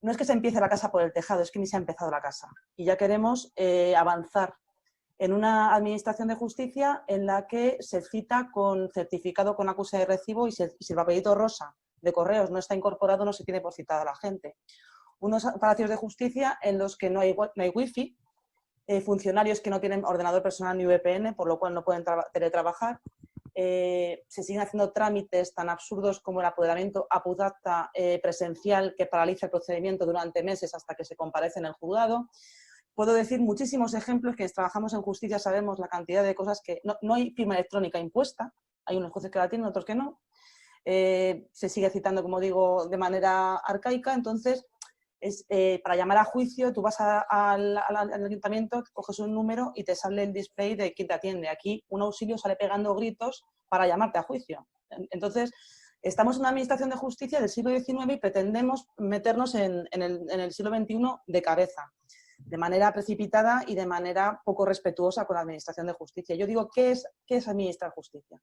No es que se empiece la casa por el tejado, es que ni se ha empezado la casa. Y ya queremos avanzar en una administración de justicia en la que se cita con certificado con acuse de recibo y si el papelito rosa de correos no está incorporado, no se tiene por citada a la gente. Unos palacios de justicia en los que no hay wifi, funcionarios que no tienen ordenador personal ni VPN, por lo cual no pueden teletrabajar. Se siguen haciendo trámites tan absurdos como el apoderamiento a putacta presencial que paraliza el procedimiento durante meses hasta que se comparece en el juzgado. Puedo decir muchísimos ejemplos. Quienes trabajamos en justicia sabemos la cantidad de cosas que... No hay firma electrónica impuesta, hay unos jueces que la tienen, otros que no. Se sigue citando, como digo, de manera arcaica. Entonces, para llamar a juicio, tú vas al ayuntamiento, coges un número y te sale el display de quién te atiende. Aquí un auxilio sale pegando gritos para llamarte a juicio. Entonces, estamos en una administración de justicia del siglo XIX y pretendemos meternos en el siglo XXI de cabeza, de manera precipitada y de manera poco respetuosa con la administración de justicia. Yo digo, ¿qué es administrar justicia?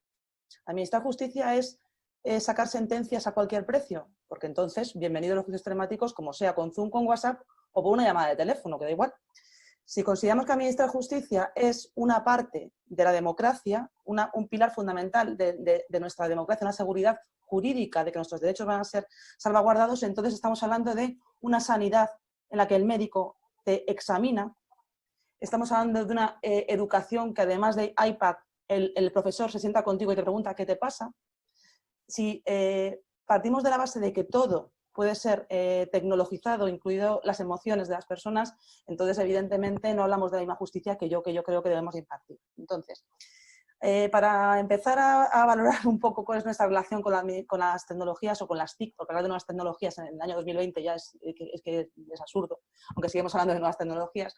Administrar justicia es sacar sentencias a cualquier precio, porque entonces, bienvenidos los juicios telemáticos, como sea con Zoom, con WhatsApp o por una llamada de teléfono, que da igual. Si consideramos que administrar justicia es una parte de la democracia, un pilar fundamental de nuestra democracia, una seguridad jurídica de que nuestros derechos van a ser salvaguardados, entonces estamos hablando de una sanidad en la que el médico te examina. Estamos hablando de una educación que además de iPad, el profesor se sienta contigo y te pregunta qué te pasa. Si partimos de la base de que todo puede ser tecnologizado, incluido las emociones de las personas, entonces evidentemente no hablamos de la misma justicia que yo creo que debemos impartir. Entonces, para empezar a valorar un poco cuál es nuestra relación con las tecnologías o con las TIC, porque hablar de nuevas tecnologías en el año 2020 ya es absurdo, aunque seguimos hablando de nuevas tecnologías.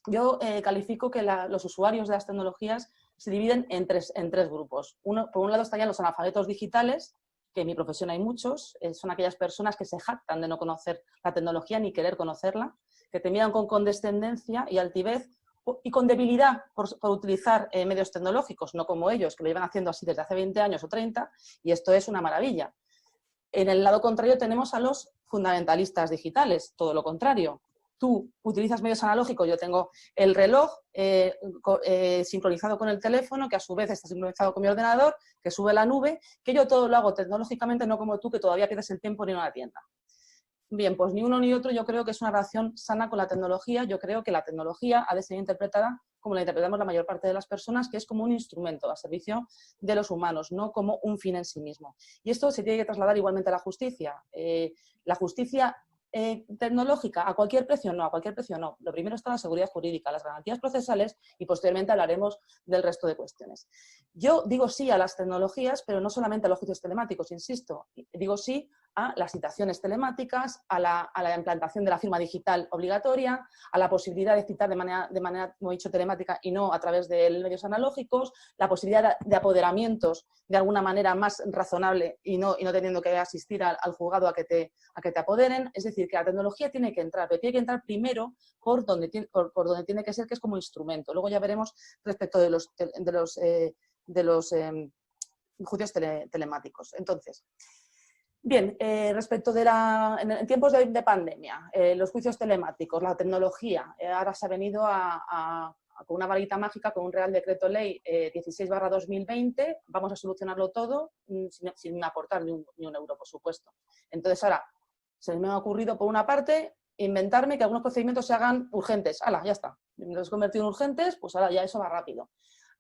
Yo califico que los usuarios de las tecnologías se dividen en tres grupos. Por un lado estarían los analfabetos digitales, que en mi profesión hay muchos, son aquellas personas que se jactan de no conocer la tecnología ni querer conocerla, que te miran con condescendencia y altivez y con debilidad por utilizar medios tecnológicos, no como ellos, que lo llevan haciendo así desde hace 20 años o 30, y esto es una maravilla. En el lado contrario tenemos a los fundamentalistas digitales, todo lo contrario. Tú utilizas medios analógicos, yo tengo el reloj sincronizado con el teléfono, que a su vez está sincronizado con mi ordenador, que sube a la nube, que yo todo lo hago tecnológicamente, no como tú, que todavía pierdes el tiempo en ir a la tienda. Bien, pues ni uno ni otro yo creo que es una relación sana con la tecnología. Yo creo que la tecnología ha de ser interpretada como la interpretamos la mayor parte de las personas, que es como un instrumento a servicio de los humanos, no como un fin en sí mismo. Y esto se tiene que trasladar igualmente a la justicia. La justicia tecnológica, ¿a cualquier precio? No, a cualquier precio no. Lo primero está la seguridad jurídica, las garantías procesales y posteriormente hablaremos del resto de cuestiones. Yo digo sí a las tecnologías, pero no solamente a los juicios telemáticos, insisto. Digo sí a las citaciones telemáticas, a la implantación de la firma digital obligatoria, a la posibilidad de citar de manera, como he dicho, telemática y no a través de medios analógicos, la posibilidad de apoderamientos de alguna manera más razonable y no teniendo que asistir al juzgado a que te apoderen. Es decir, que la tecnología tiene que entrar, pero tiene que entrar primero por donde tiene que ser, que es como instrumento. Luego ya veremos respecto de los juicios telemáticos. Entonces, bien, respecto en tiempos de pandemia, los juicios telemáticos, la tecnología, ahora se ha venido con una varita mágica, con un Real Decreto Ley 16/2020, vamos a solucionarlo todo sin aportar ni un euro, por supuesto. Entonces ahora se me ha ocurrido, por una parte, inventarme que algunos procedimientos se hagan urgentes. ¡Hala, ya está! Los he convertido en urgentes, pues ahora ya eso va rápido.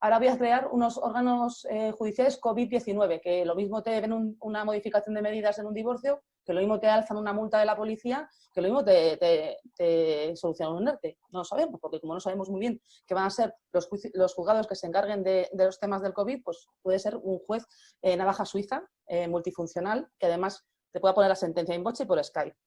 ahora voy a crear unos órganos judiciales COVID-19, que lo mismo te ven una modificación de medidas en un divorcio, que lo mismo te alzan una multa de la policía, que lo mismo te solucionan un ERTE. No lo sabemos, porque como no sabemos muy bien qué van a ser los juzgados que se encarguen de los temas del COVID, pues puede ser un juez navaja suiza, multifuncional, que además te pueda poner la sentencia in voce y por Skype.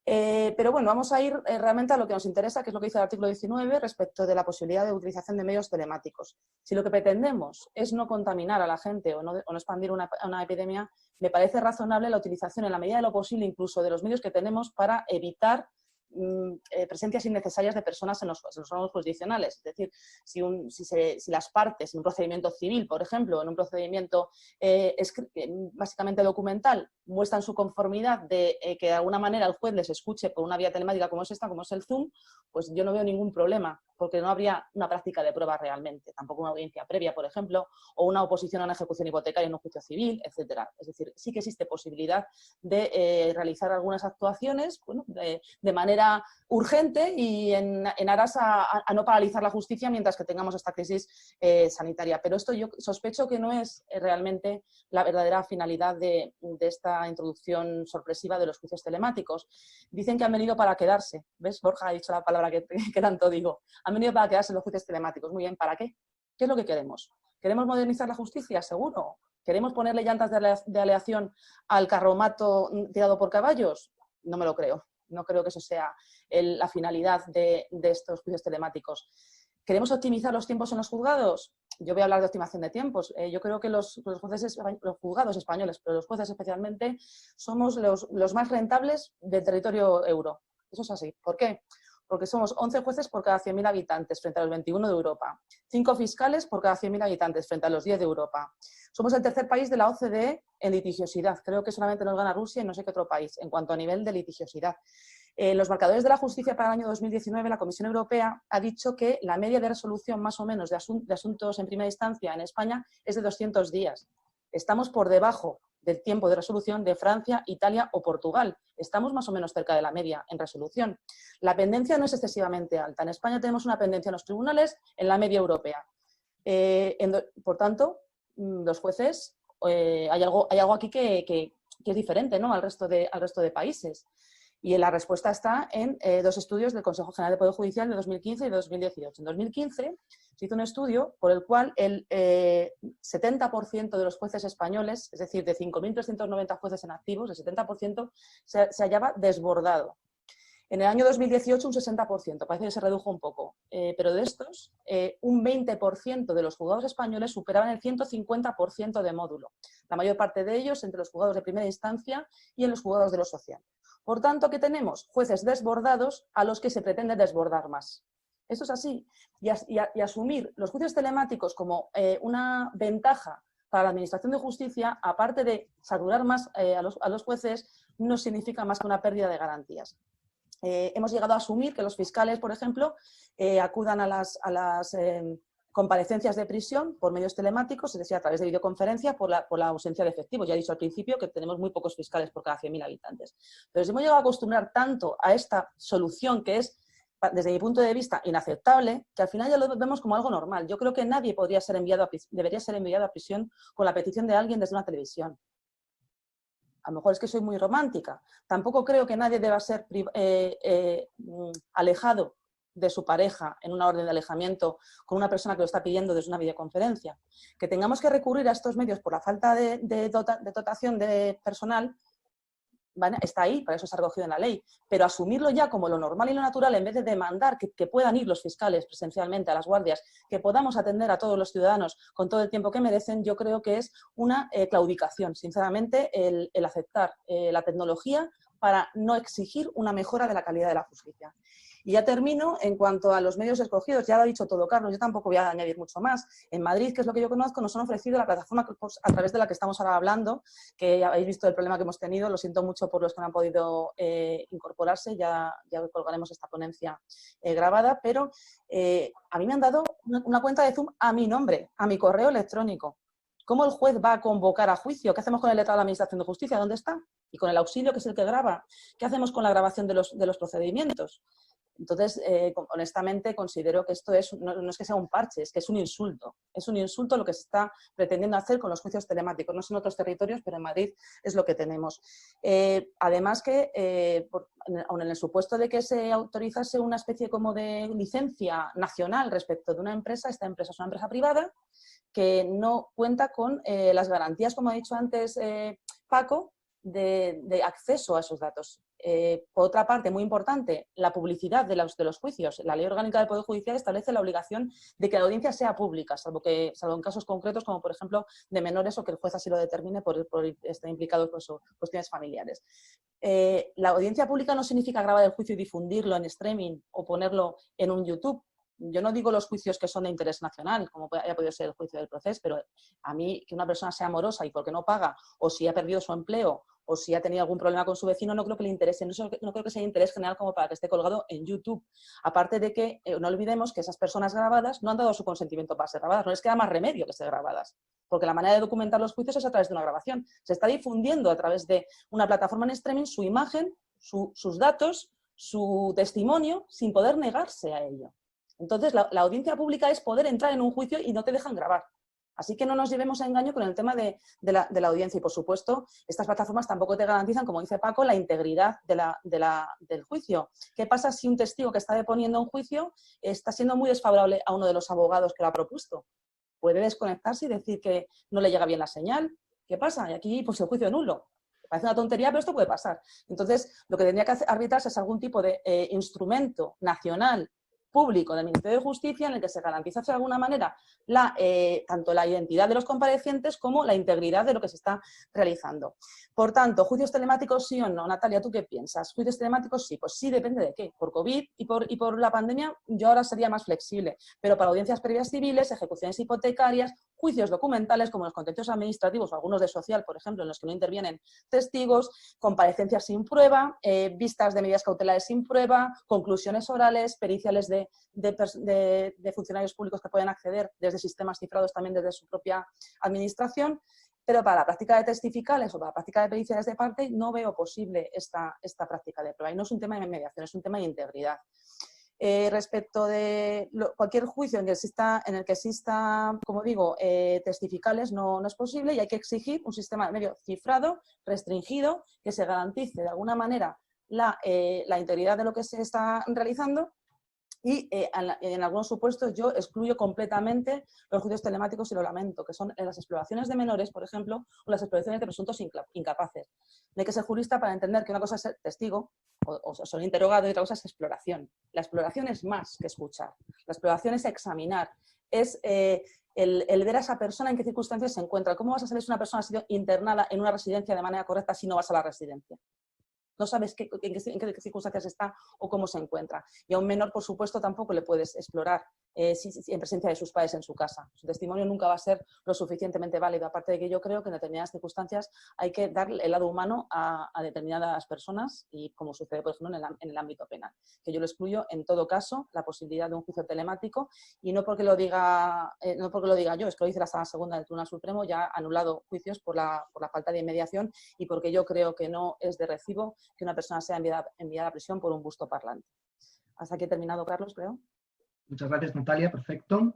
Pero bueno, vamos a ir realmente a lo que nos interesa, que es lo que dice el artículo 19 respecto de la posibilidad de utilización de medios telemáticos. Si lo que pretendemos es no contaminar a la gente o no expandir una epidemia, me parece razonable la utilización en la medida de lo posible incluso de los medios que tenemos para evitar presencias innecesarias de personas en los órganos jurisdiccionales. Es decir, si las partes en un procedimiento civil, por ejemplo, en un procedimiento básicamente documental, muestran su conformidad de que de alguna manera el juez les escuche por una vía telemática como es esta, como es el Zoom, pues yo no veo ningún problema, porque no habría una práctica de prueba realmente, tampoco una audiencia previa, por ejemplo, o una oposición a una ejecución hipotecaria en un juicio civil, etcétera. Es decir, sí que existe posibilidad de realizar algunas actuaciones, bueno, de manera urgente y en aras a no paralizar la justicia mientras que tengamos esta crisis sanitaria. Pero esto yo sospecho que no es realmente la verdadera finalidad de esta introducción sorpresiva de los juicios telemáticos. Dicen que han venido para quedarse. ¿Ves? Borja ha dicho la palabra que tanto digo. Han venido para quedarse los juicios telemáticos. Muy bien, ¿para qué? ¿Qué es lo que queremos? ¿Queremos modernizar la justicia? Seguro. ¿Queremos ponerle llantas de aleación al carromato tirado por caballos? No me lo creo. No creo que eso sea la finalidad de estos juicios telemáticos. ¿Queremos optimizar los tiempos en los juzgados? Yo voy a hablar de optimización de tiempos. Yo creo que los juzgados españoles, pero los jueces especialmente, somos los más rentables del territorio euro. Eso es así. ¿Por qué? Porque somos 11 jueces por cada 100.000 habitantes frente a los 21 de Europa. 5 fiscales por cada 100.000 habitantes frente a los 10 de Europa. Somos el tercer país de la OCDE en litigiosidad. Creo que solamente nos gana Rusia y no sé qué otro país en cuanto a nivel de litigiosidad. En los marcadores de la justicia para el año 2019, la Comisión Europea ha dicho que la media de resolución más o menos de asuntos en primera instancia en España es de 200 días. Estamos por debajo del tiempo de resolución de Francia, Italia o Portugal. Estamos más o menos cerca de la media en resolución. La pendencia no es excesivamente alta. En España tenemos una pendencia en los tribunales en la media europea. Por tanto, los jueces, hay algo aquí que es diferente, ¿no?, al resto de países. Y la respuesta está en 2 estudios del Consejo General de Poder Judicial de 2015 y de 2018. En 2015 se hizo un estudio por el cual el 70% de los jueces españoles, es decir, de 5.390 jueces en activos, el 70% se hallaba desbordado. En el año 2018 un 60%, parece que se redujo un poco, pero de estos un 20% de los juzgados españoles superaban el 150% de módulo. La mayor parte de ellos entre los juzgados de primera instancia y en los juzgados de lo social. Por tanto, ¿qué tenemos? Jueces desbordados a los que se pretende desbordar más. Esto es así. Y asumir los juicios telemáticos como una ventaja para la Administración de Justicia, aparte de saturar más a los jueces, no significa más que una pérdida de garantías. Hemos llegado a asumir que los fiscales, por ejemplo, acudan a las comparecencias de prisión por medios telemáticos, es decir, a través de videoconferencia por la ausencia de efectivos. Ya he dicho al principio que tenemos muy pocos fiscales por cada 100.000 habitantes. Pero hemos llegado a acostumbrar tanto a esta solución que es, desde mi punto de vista, inaceptable, que al final ya lo vemos como algo normal. Yo creo que nadie debería ser enviado a prisión con la petición de alguien desde una televisión. A lo mejor es que soy muy romántica. Tampoco creo que nadie deba ser alejado de su pareja en una orden de alejamiento con una persona que lo está pidiendo desde una videoconferencia. Que tengamos que recurrir a estos medios por la falta de dotación de personal, ¿vale?, está ahí, para eso se ha recogido en la ley, pero asumirlo ya como lo normal y lo natural, en vez de demandar que puedan ir los fiscales presencialmente a las guardias, que podamos atender a todos los ciudadanos con todo el tiempo que merecen, yo creo que es una claudicación, sinceramente, el aceptar la tecnología para no exigir una mejora de la calidad de la justicia. Y ya termino, en cuanto a los medios escogidos, ya lo ha dicho todo Carlos, yo tampoco voy a añadir mucho más. En Madrid, que es lo que yo conozco, nos han ofrecido la plataforma a través de la que estamos ahora hablando, que ya habéis visto el problema que hemos tenido, lo siento mucho por los que no han podido incorporarse, ya colgaremos esta ponencia grabada, pero a mí me han dado una cuenta de Zoom a mi nombre, a mi correo electrónico. ¿Cómo el juez va a convocar a juicio? ¿Qué hacemos con el letrado de la Administración de Justicia? ¿Dónde está? Y con el auxilio, que es el que graba. ¿Qué hacemos con la grabación de los procedimientos? Entonces, honestamente, considero que esto no es que sea un parche, es que es un insulto. Es un insulto lo que se está pretendiendo hacer con los juicios telemáticos. No sé en otros territorios, pero en Madrid es lo que tenemos. Además que, aun en el supuesto de que se autorizase una especie como de licencia nacional respecto de una empresa, esta empresa es una empresa privada que no cuenta con las garantías, como ha dicho antes Paco, de acceso a esos datos. Por otra parte, muy importante, la publicidad de los juicios. La Ley Orgánica del Poder Judicial establece la obligación de que la audiencia sea pública, salvo en casos concretos, como por ejemplo de menores o que el juez así lo determine por estar implicados por cuestiones familiares. La audiencia pública no significa grabar el juicio y difundirlo en streaming o ponerlo en un YouTube. Yo no digo los juicios que son de interés nacional, como haya podido ser el juicio del proceso, pero a mí que una persona sea morosa y porque no paga, o si ha perdido su empleo, o si ha tenido algún problema con su vecino, no creo que le interese, no creo que sea de interés general como para que esté colgado en YouTube. Aparte de que no olvidemos que esas personas grabadas no han dado su consentimiento para ser grabadas, no les queda más remedio que ser grabadas, porque la manera de documentar los juicios es a través de una grabación. Se está difundiendo a través de una plataforma en streaming su imagen, sus datos, su testimonio, sin poder negarse a ello. Entonces, la audiencia pública es poder entrar en un juicio y no te dejan grabar. Así que no nos llevemos a engaño con el tema de la audiencia. Y, por supuesto, estas plataformas tampoco te garantizan, como dice Paco, la integridad del juicio. ¿Qué pasa si un testigo que está deponiendo un juicio está siendo muy desfavorable a uno de los abogados que lo ha propuesto? Puede desconectarse y decir que no le llega bien la señal. ¿Qué pasa? Y aquí, pues, el juicio nulo. Parece una tontería, pero esto puede pasar. Entonces, lo que tendría que arbitrarse es algún tipo de instrumento nacional público del Ministerio de Justicia en el que se garantiza de alguna manera tanto la identidad de los comparecientes como la integridad de lo que se está realizando. Por tanto, ¿juicios telemáticos sí o no? Natalia, ¿tú qué piensas? ¿Juicios telemáticos sí? Pues sí, depende de qué. Por COVID y por la pandemia yo ahora sería más flexible, pero para audiencias previas civiles, ejecuciones hipotecarias, juicios documentales como los contenciosos administrativos o algunos de social, por ejemplo, en los que no intervienen testigos, comparecencias sin prueba, vistas de medidas cautelares sin prueba, conclusiones orales, periciales de funcionarios públicos que pueden acceder desde sistemas cifrados también desde su propia administración, pero para la práctica de testificales o para la práctica de periciales de parte no veo posible esta práctica de prueba. Y no es un tema de mediación, es un tema de integridad. Respecto de cualquier juicio en el que exista, como digo, testificales, no es posible y hay que exigir un sistema de medio cifrado, restringido, que se garantice de alguna manera la integridad de lo que se está realizando. Y en algunos supuestos yo excluyo completamente los juicios telemáticos y lo lamento, que son en las exploraciones de menores, por ejemplo, o las exploraciones de presuntos incapaces. No hay que ser jurista para entender que una cosa es ser testigo o ser interrogado y otra cosa es exploración. La exploración es más que escuchar. La exploración es examinar, es el ver a esa persona en qué circunstancias se encuentra. ¿Cómo vas a saber si una persona ha sido internada en una residencia de manera correcta si no vas a la residencia? No sabes en qué circunstancias está o cómo se encuentra. Y a un menor, por supuesto, tampoco le puedes explorar en presencia de sus padres en su casa. Su testimonio nunca va a ser lo suficientemente válido. Aparte de que yo creo que en determinadas circunstancias hay que dar el lado humano a determinadas personas y como sucede, por ejemplo, en el ámbito penal. Que yo lo excluyo en todo caso la posibilidad de un juicio telemático y no porque lo diga yo, es que lo dice la Sala Segunda del Tribunal Supremo, ya ha anulado juicios por la falta de mediación y porque yo creo que no es de recibo que una persona sea enviada a prisión por un busto parlante. Hasta aquí he terminado, Carlos, creo. Muchas gracias, Natalia. Perfecto.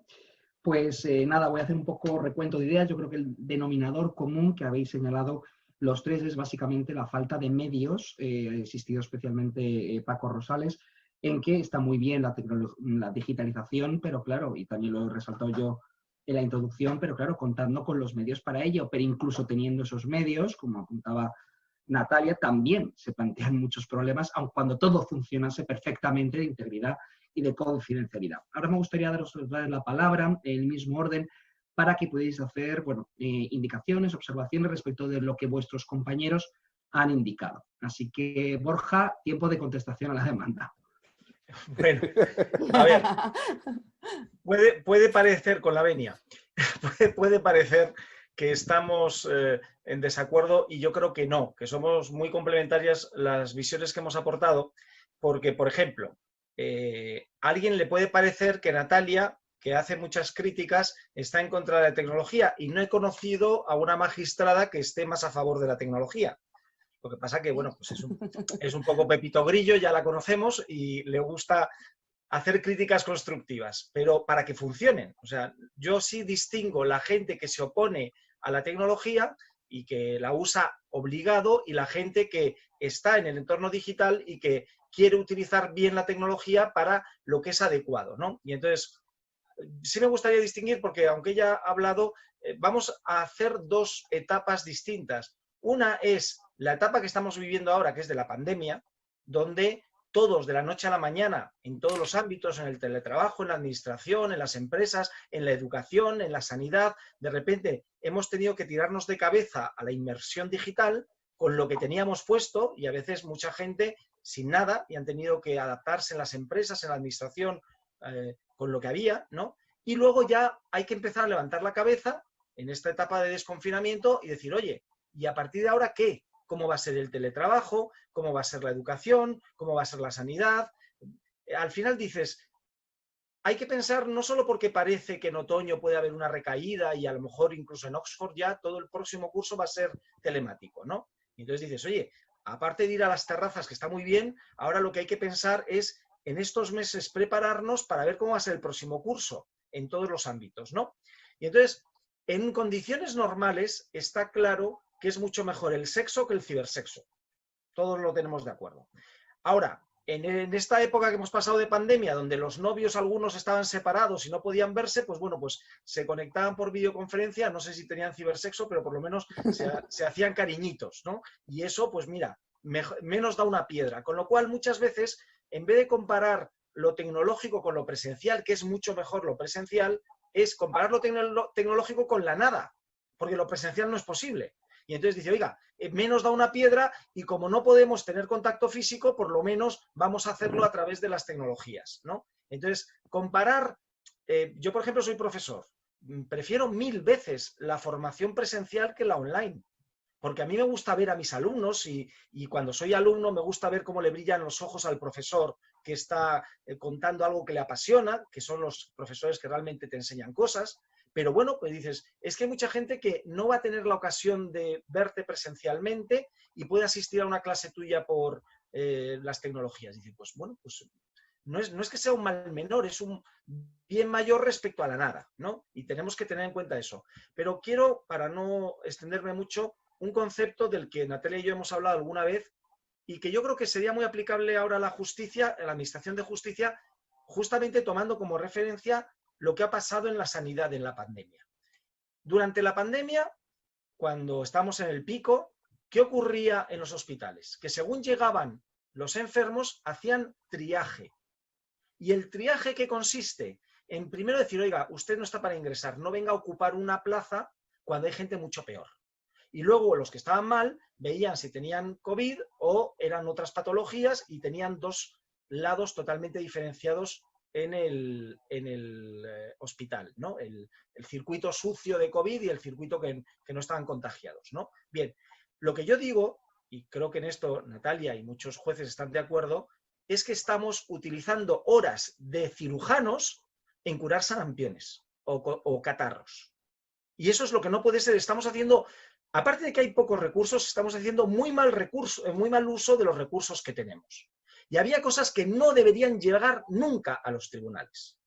Pues nada, voy a hacer un poco recuento de ideas. Yo creo que el denominador común que habéis señalado los tres es básicamente la falta de medios, ha existido especialmente Paco Rosales, en que está muy bien la digitalización, pero claro, y también lo he resaltado yo en la introducción, pero claro, contando con los medios para ello, pero incluso teniendo esos medios, como apuntaba Natalia, también se plantean muchos problemas, aun cuando todo funcionase perfectamente de integridad y de confidencialidad. Ahora me gustaría daros la palabra en el mismo orden para que podáis hacer indicaciones, observaciones respecto de lo que vuestros compañeros han indicado. Así que, Borja, tiempo de contestación a la demanda. Bueno, a ver, puede parecer, con la venia, puede parecer que estamos en desacuerdo y yo creo que no, que somos muy complementarias las visiones que hemos aportado, porque, por ejemplo, a alguien le puede parecer que Natalia, que hace muchas críticas, está en contra de la tecnología y no he conocido a una magistrada que esté más a favor de la tecnología. Lo que pasa que, bueno, pues es un poco Pepito Grillo, ya la conocemos, y le gusta hacer críticas constructivas, pero para que funcionen. O sea, yo sí distingo la gente que se opone a la tecnología y que la usa obligado, y la gente que está en el entorno digital y que quiere utilizar bien la tecnología para lo que es adecuado, ¿no? Y entonces, sí me gustaría distinguir, porque aunque ella ha hablado, vamos a hacer dos etapas distintas. Una es la etapa que estamos viviendo ahora, que es de la pandemia, donde todos de la noche a la mañana, en todos los ámbitos, en el teletrabajo, en la administración, en las empresas, en la educación, en la sanidad, de repente hemos tenido que tirarnos de cabeza a la inmersión digital con lo que teníamos puesto, y a veces mucha gente sin nada, y han tenido que adaptarse en las empresas, en la administración, con lo que había, ¿no? Y luego ya hay que empezar a levantar la cabeza en esta etapa de desconfinamiento y decir, oye, ¿y a partir de ahora qué? ¿Cómo va a ser el teletrabajo? ¿Cómo va a ser la educación? ¿Cómo va a ser la sanidad? Al final dices, hay que pensar no solo porque parece que en otoño puede haber una recaída y a lo mejor incluso en Oxford ya todo el próximo curso va a ser telemático, ¿no? Y entonces dices, oye, aparte de ir a las terrazas, que está muy bien, ahora lo que hay que pensar es en estos meses prepararnos para ver cómo va a ser el próximo curso en todos los ámbitos, ¿no? Y entonces, en condiciones normales está claro que es mucho mejor el sexo que el cibersexo. Todos lo tenemos de acuerdo. Ahora, en esta época que hemos pasado de pandemia, donde los novios algunos estaban separados y no podían verse, pues bueno, pues se conectaban por videoconferencia, no sé si tenían cibersexo, pero por lo menos se hacían cariñitos, ¿no? Y eso, pues mira, menos da una piedra. Con lo cual, muchas veces, en vez de comparar lo tecnológico con lo presencial, que es mucho mejor lo presencial, es comparar lo tecnológico con la nada, porque lo presencial no es posible. Y entonces dice, oiga, menos da una piedra, y como no podemos tener contacto físico, por lo menos vamos a hacerlo a través de las tecnologías, ¿no? Entonces, comparar, yo por ejemplo soy profesor, prefiero 1000 veces la formación presencial que la online, porque a mí me gusta ver a mis alumnos y cuando soy alumno me gusta ver cómo le brillan los ojos al profesor que está contando algo que le apasiona, que son los profesores que realmente te enseñan cosas. Pero bueno, pues dices, es que hay mucha gente que no va a tener la ocasión de verte presencialmente y puede asistir a una clase tuya por las tecnologías. Y dice, pues bueno, pues no es que sea un mal menor, es un bien mayor respecto a la nada, ¿no? Y tenemos que tener en cuenta eso. Pero quiero, para no extenderme mucho, un concepto del que Natalia y yo hemos hablado alguna vez y que yo creo que sería muy aplicable ahora a la justicia, a la administración de justicia, justamente tomando como referencia lo que ha pasado en la sanidad en la pandemia. Durante la pandemia, cuando estamos en el pico, ¿qué ocurría en los hospitales? Que según llegaban los enfermos, hacían triaje. ¿Y el triaje qué consiste? En primero decir, oiga, usted no está para ingresar, no venga a ocupar una plaza cuando hay gente mucho peor. Y luego los que estaban mal veían si tenían COVID o eran otras patologías y tenían dos lados totalmente diferenciados en el hospital, ¿no? El circuito sucio de COVID y el circuito que no estaban contagiados, ¿no? Bien, lo que yo digo, y creo que en esto Natalia y muchos jueces están de acuerdo, es que estamos utilizando horas de cirujanos en curar sarampiones o catarros. Y eso es lo que no puede ser. Estamos haciendo, aparte de que hay pocos recursos, estamos haciendo muy mal uso de los recursos que tenemos. Y había cosas que no deberían llegar nunca a los tribunales.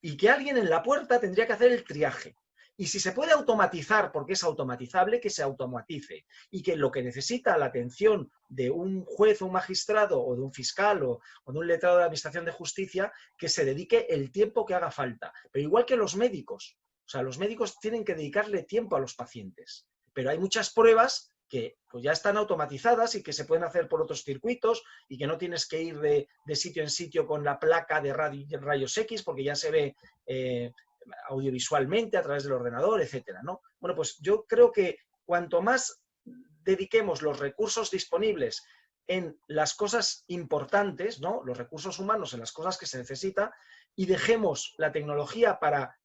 Y que alguien en la puerta tendría que hacer el triaje. Y si se puede automatizar, porque es automatizable, que se automatice. Y que lo que necesita la atención de un juez o un magistrado o de un fiscal o de un letrado de la Administración de Justicia, que se dedique el tiempo que haga falta. Pero igual que los médicos. O sea, los médicos tienen que dedicarle tiempo a los pacientes. Pero hay muchas pruebas que pues ya están automatizadas y que se pueden hacer por otros circuitos y que no tienes que ir de sitio en sitio con la placa de rayos X porque ya se ve audiovisualmente a través del ordenador, etcétera, ¿no? Bueno, pues yo creo que cuanto más dediquemos los recursos disponibles en las cosas importantes, ¿no? Los recursos humanos en las cosas que se necesita, y dejemos la tecnología para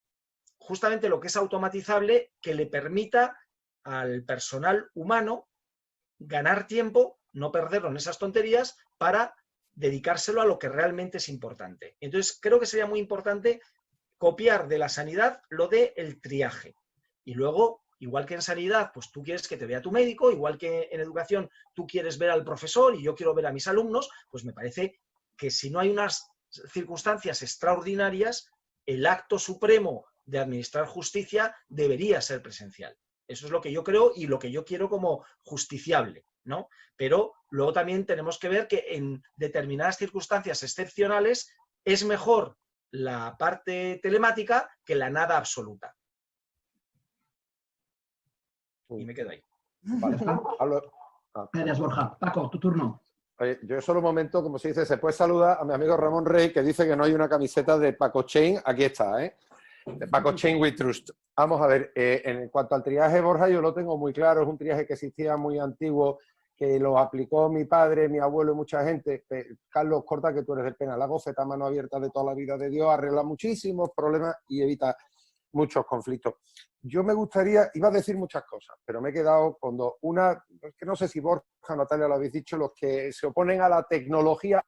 justamente lo que es automatizable, que le permita al personal humano ganar tiempo, no perderlo en esas tonterías, para dedicárselo a lo que realmente es importante. Entonces, creo que sería muy importante copiar de la sanidad lo del triaje. Y luego, Igual que en sanidad, pues tú quieres que te vea tu médico, igual que en educación tú quieres ver al profesor y yo quiero ver a mis alumnos, pues me parece que si no hay unas circunstancias extraordinarias, el acto supremo de administrar justicia debería ser presencial. Eso es lo que yo creo y lo que yo quiero como justiciable, ¿no? Pero luego también tenemos que ver que en determinadas circunstancias excepcionales es mejor la parte telemática que la nada absoluta. Y me quedo ahí. Vale. Gracias, Borja. Paco, tu turno. Oye, yo solo un momento, como se dice, se puede saludar a mi amigo Ramón Rey, que dice que no hay una camiseta de Paco Chain. Aquí está, ¿eh? De Paco Chain We Trust. Vamos a ver, en cuanto al triaje, Borja, yo lo tengo muy claro. Es un triaje que existía muy antiguo, que lo aplicó mi padre, mi abuelo y mucha gente. Carlos, corta que tú eres del penal. La gofeta, mano abierta de toda la vida de Dios, arregla muchísimos problemas y evita muchos conflictos. Yo me gustaría, iba a decir muchas cosas, pero me he quedado con dos. Una, que no sé si Borja o Natalia lo habéis dicho, los que se oponen a la tecnología.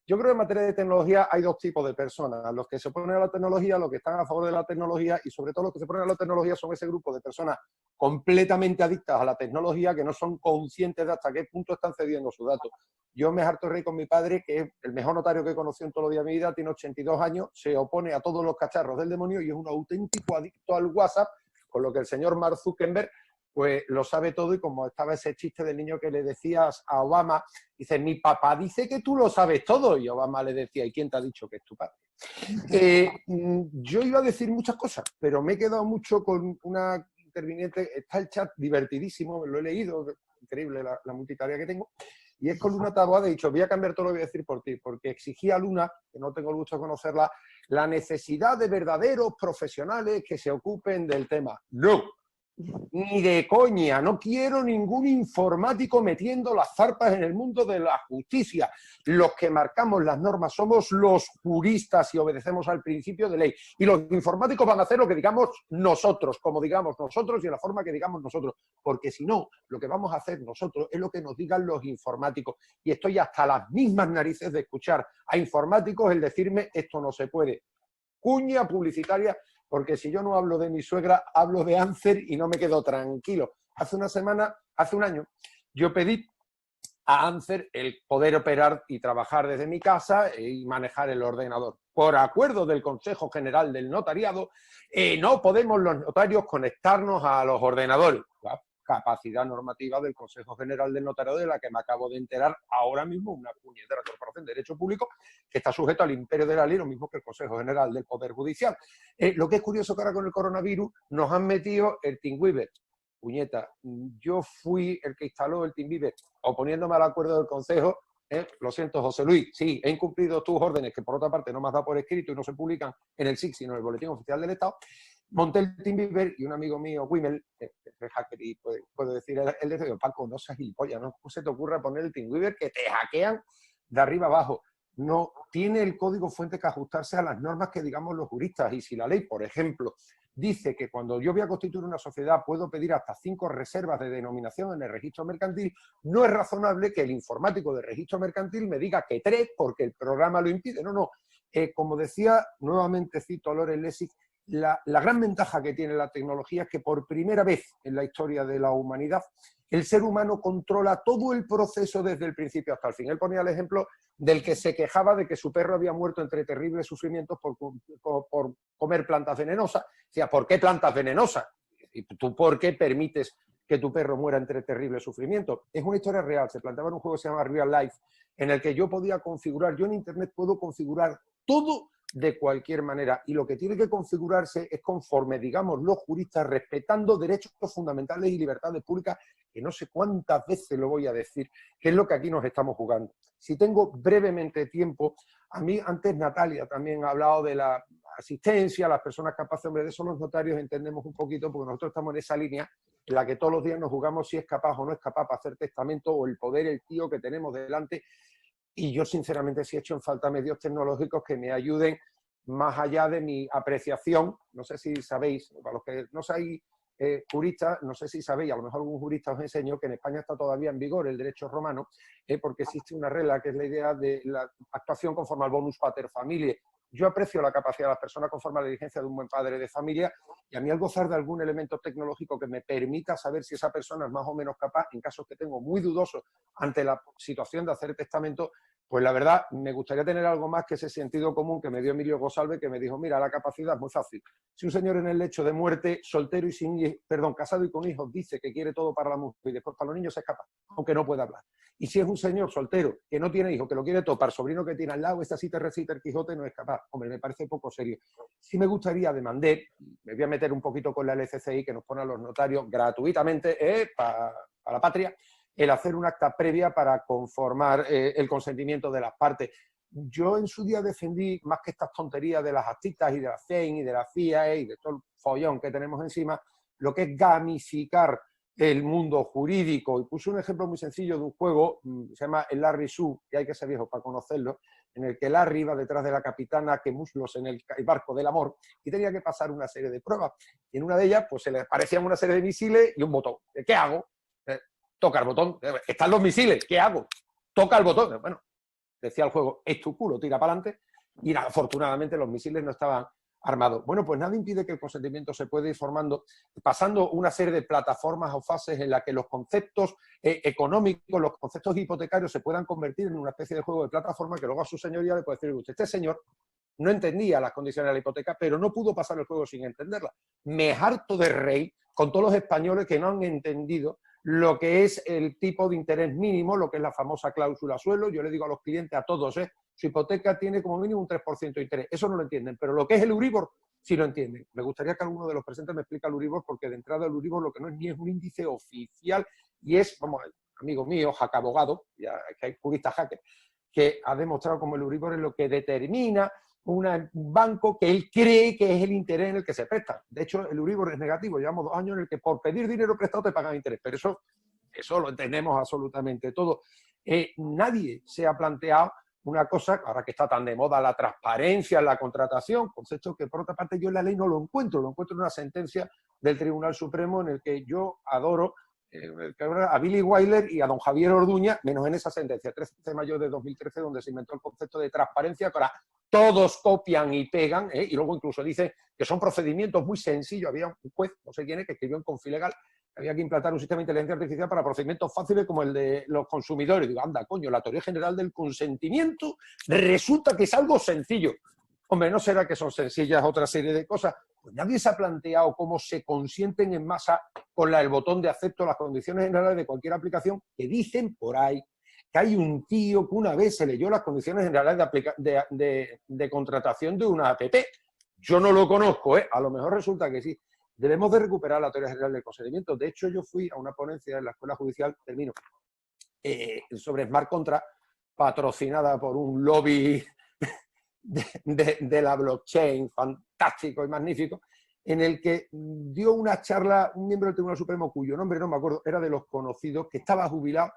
Yo creo que en materia de tecnología hay dos tipos de personas. Los que se oponen a la tecnología, los que están a favor de la tecnología y sobre todo los que se oponen a la tecnología son ese grupo de personas completamente adictas a la tecnología que no son conscientes de hasta qué punto están cediendo sus datos. Yo me harto reír con mi padre, que es el mejor notario que he conocido en todos los días de mi vida, tiene 82 años, se opone a todos los cacharros del demonio y es un auténtico adicto al WhatsApp, con lo que el señor Mark Zuckerberg pues lo sabe todo, y como estaba ese chiste del niño que le decías a Obama, dice, mi papá dice que tú lo sabes todo, y Obama le decía, ¿y quién te ha dicho que es tu padre? Yo iba a decir muchas cosas, pero me he quedado mucho con una interviniente, está el chat divertidísimo, lo he leído, increíble la multitarea que tengo, y es con Luna Taboada, he dicho, voy a cambiar todo lo que voy a decir por ti, porque exigía a Luna, que no tengo el gusto de conocerla, la necesidad de verdaderos profesionales que se ocupen del tema. No, ni de coña, no quiero ningún informático metiendo las zarpas en el mundo de la justicia. Los que marcamos las normas somos los juristas y obedecemos al principio de ley. Y los informáticos van a hacer lo que digamos nosotros, como digamos nosotros y en la forma que digamos nosotros. Porque si no, lo que vamos a hacer nosotros es lo que nos digan los informáticos. Y estoy hasta las mismas narices de escuchar a informáticos el decirme esto no se puede. Cuña publicitaria, porque si yo no hablo de mi suegra, hablo de Ancer y no me quedo tranquilo. Hace un año, yo pedí a Ancer el poder operar y trabajar desde mi casa y manejar el ordenador. Por acuerdo del Consejo General del Notariado, no podemos los notarios conectarnos a los ordenadores. La capacidad normativa del Consejo General del Notariado, de la que me acabo de enterar ahora mismo, una puñetera corporación de derecho público que está sujeto al imperio de la ley, lo mismo que el Consejo General del Poder Judicial. Lo que es curioso que ahora con el coronavirus nos han metido el TeamViewer. Puñeta, yo fui el que instaló el TeamViewer oponiéndome al acuerdo del Consejo. Lo siento, José Luis, sí, he incumplido tus órdenes, que por otra parte no me has dado por escrito y no se publican en el SIC, sino en el Boletín Oficial del Estado. Monté el TeamViewer y un amigo mío, Wimmel, es hacker y puedo decir, él dice, Paco, no seas gilipollas, no se te ocurra poner el TeamViewer que te hackean de arriba abajo. No tiene el código fuente que ajustarse a las normas que digamos los juristas. Y si la ley, por ejemplo, dice que cuando yo voy a constituir una sociedad puedo pedir hasta 5 reservas de denominación en el registro mercantil, no es razonable que el informático del registro mercantil me diga que 3 porque el programa lo impide. No. Como decía, nuevamente cito a Loren Lessig, la gran ventaja que tiene la tecnología es que por primera vez en la historia de la humanidad el ser humano controla todo el proceso desde el principio hasta el fin. Él ponía el ejemplo del que se quejaba de que su perro había muerto entre terribles sufrimientos por comer plantas venenosas. Decía, ¿por qué plantas venenosas? ¿Y tú por qué permites que tu perro muera entre terribles sufrimientos? Es una historia real. Se planteaba en un juego que se llama Real Life, en el que yo podía configurar, yo en Internet puedo configurar todo de cualquier manera, y lo que tiene que configurarse es conforme, digamos, los juristas, respetando derechos fundamentales y libertades públicas, que no sé cuántas veces lo voy a decir, que es lo que aquí nos estamos jugando. Si tengo brevemente tiempo, a mí antes Natalia también ha hablado de la asistencia, las personas capaces, hombre, de eso los notarios entendemos un poquito, porque nosotros estamos en esa línea en la que todos los días nos jugamos si es capaz o no es capaz para hacer testamento, o el poder, el tío que tenemos delante. Y yo, sinceramente, sí he hecho en falta medios tecnológicos que me ayuden más allá de mi apreciación. No sé si sabéis, para los que no seáis juristas, no sé si sabéis, a lo mejor algún jurista os enseño que en España está todavía en vigor el derecho romano, porque existe una regla que es la idea de la actuación conforme al bonus pater familiae. yo aprecio la capacidad de las personas conforme a la diligencia de un buen padre de familia, y a mí al gozar de algún elemento tecnológico que me permita saber si esa persona es más o menos capaz, en casos que tengo muy dudosos ante la situación de hacer testamento, pues la verdad me gustaría tener algo más que ese sentido común que me dio Emilio Gosalve, que me dijo, mira, la capacidad es muy fácil. Si un señor en el lecho de muerte, soltero y casado y con hijos, dice que quiere todo para la mujer y después para los niños, es capaz, aunque no pueda hablar. Y si es un señor soltero que no tiene hijos, que lo quiere todo para el sobrino que tiene al lado, esta sí te recita el Quijote, no es capaz. Hombre, me parece poco serio. Sí me gustaría demandar, me voy a meter un poquito con la LCCI, que nos pone a los notarios gratuitamente para la patria, el hacer un acta previa para conformar el consentimiento de las partes. Yo en su día defendí, más que estas tonterías de las actitas y de la CEIN y de la FIA y de todo el follón que tenemos encima, lo que es gamificar el mundo jurídico. Y puse un ejemplo muy sencillo de un juego, se llama el Larry Sue, que hay que ser viejo para conocerlo, en el que Larry iba detrás de la capitana que muslos en el barco del amor y tenía que pasar una serie de pruebas. Y en una de ellas pues se le aparecían una serie de misiles y un botón. ¿Qué hago? Toca el botón. Están los misiles. ¿Qué hago? Toca el botón. Bueno, decía el juego, es tu culo, tira para adelante. Y nada, afortunadamente los misiles no estaban armados. Bueno, pues nada impide que el consentimiento se pueda ir formando, pasando una serie de plataformas o fases en las que los conceptos económicos, los conceptos hipotecarios se puedan convertir en una especie de juego de plataforma que luego a su señoría le puede decir, usted, este señor no entendía las condiciones de la hipoteca, pero no pudo pasar el juego sin entenderla. Me harto de reír con todos los españoles que no han entendido lo que es el tipo de interés mínimo, lo que es la famosa cláusula suelo. Yo le digo a los clientes, a todos, su hipoteca tiene como mínimo un 3% de interés. Eso no lo entienden, pero lo que es el Euribor sí lo entienden. Me gustaría que alguno de los presentes me explique el Euribor, porque de entrada el Euribor lo que no es ni es un índice oficial y es, vamos, amigo mío, abogado, ya que hay jurista hacker, que ha demostrado como el Euribor es lo que determina un banco que él cree que es el interés en el que se presta. De hecho, el Euribor es negativo. Llevamos 2 años en el que por pedir dinero prestado te pagan interés, pero eso lo entendemos absolutamente todo. Nadie se ha planteado una cosa, ahora que está tan de moda la transparencia en la contratación, concepto que por otra parte yo en la ley no lo encuentro en una sentencia del Tribunal Supremo en el que yo adoro a Billy Wilder y a don Javier Orduña, menos en esa sentencia, 13 de mayo de 2013, donde se inventó el concepto de transparencia para todos copian y pegan, y luego incluso dice que son procedimientos muy sencillos. Había un juez, no sé quién es, que escribió en Confilegal que había que implantar un sistema de inteligencia artificial para procedimientos fáciles como el de los consumidores. Digo, anda, coño, la teoría general del consentimiento resulta que es algo sencillo. Hombre, ¿no será que son sencillas otra serie de cosas? Pues nadie se ha planteado cómo se consienten en masa con el botón de acepto las condiciones generales de cualquier aplicación, que dicen por ahí que hay un tío que una vez se leyó las condiciones generales de contratación de una app. Yo no lo conozco, a lo mejor resulta que sí. Debemos de recuperar la teoría general del consentimiento. De hecho, yo fui a una ponencia en la Escuela Judicial, termino, sobre Smart Contract, patrocinada por un lobby de la blockchain fantástico y magnífico, en el que dio una charla un miembro del Tribunal Supremo, cuyo nombre no me acuerdo, era de los conocidos, que estaba jubilado,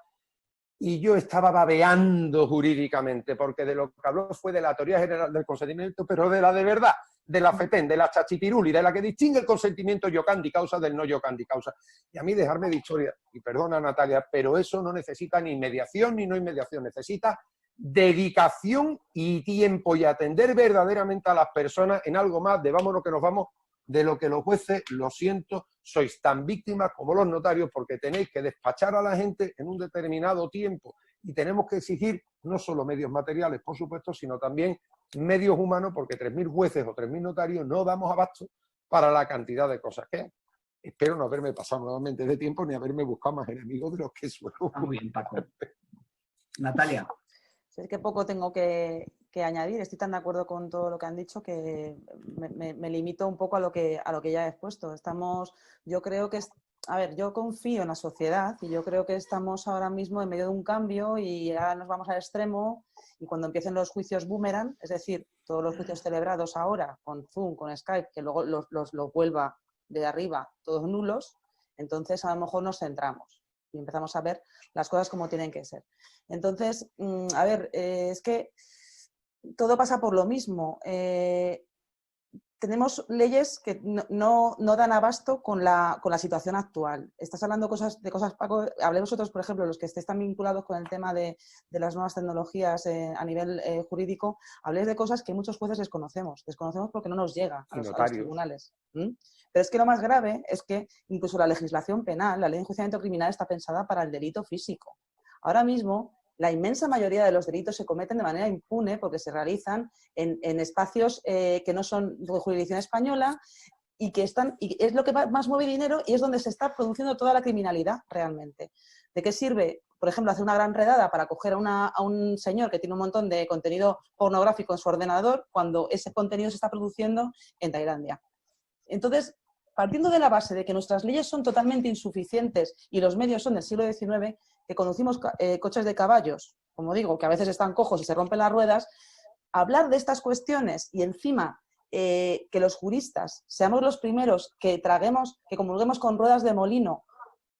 y yo estaba babeando jurídicamente, porque de lo que habló fue de la teoría general del consentimiento, pero de la de verdad, de la FETEN, de la chachipiruli, de la que distingue el consentimiento yocandi causa del no yocandi causa. Y a mí dejarme de historia, y perdona Natalia, pero eso no necesita ni inmediación ni no inmediación, necesita dedicación y tiempo y atender verdaderamente a las personas en algo más de vámonos que nos vamos, de lo que los jueces, lo siento, sois tan víctimas como los notarios, porque tenéis que despachar a la gente en un determinado tiempo y tenemos que exigir no solo medios materiales, por supuesto, sino también medios humanos, porque 3.000 jueces o 3.000 notarios no damos abasto para la cantidad de cosas que hay. Espero no haberme pasado nuevamente de tiempo ni haberme buscado más enemigos de los que suelo. Muy bien, Paco. Natalia. Es que poco tengo que añadir. Estoy tan de acuerdo con todo lo que han dicho que me limito un poco a lo que ya he expuesto. Yo creo que yo confío en la sociedad y yo creo que estamos ahora mismo en medio de un cambio y ahora nos vamos al extremo y cuando empiecen los juicios boomerang, es decir, todos los juicios celebrados ahora con Zoom, con Skype, que luego los vuelva de arriba todos nulos, entonces a lo mejor nos centramos y empezamos a ver las cosas como tienen que ser. Entonces, es que todo pasa por lo mismo. tenemos leyes que no dan abasto con la situación actual. Estás hablando de cosas, Paco, hablemos nosotros, por ejemplo, los que están vinculados con el tema de las nuevas tecnologías a nivel jurídico, habléis de cosas que muchos jueces desconocemos porque no nos llega a los tribunales. Pero es que lo más grave es que incluso la legislación penal, la ley de enjuiciamiento criminal, está pensada para el delito físico. Ahora mismo, la inmensa mayoría de los delitos se cometen de manera impune porque se realizan en espacios que no son de jurisdicción española y es lo que más mueve dinero y es donde se está produciendo toda la criminalidad realmente. ¿De qué sirve, por ejemplo, hacer una gran redada para coger a un señor que tiene un montón de contenido pornográfico en su ordenador cuando ese contenido se está produciendo en Tailandia? Entonces, partiendo de la base de que nuestras leyes son totalmente insuficientes y los medios son del siglo XIX, que conducimos coches de caballos, como digo, que a veces están cojos y se rompen las ruedas, hablar de estas cuestiones y encima que los juristas seamos los primeros que comulguemos con ruedas de molino.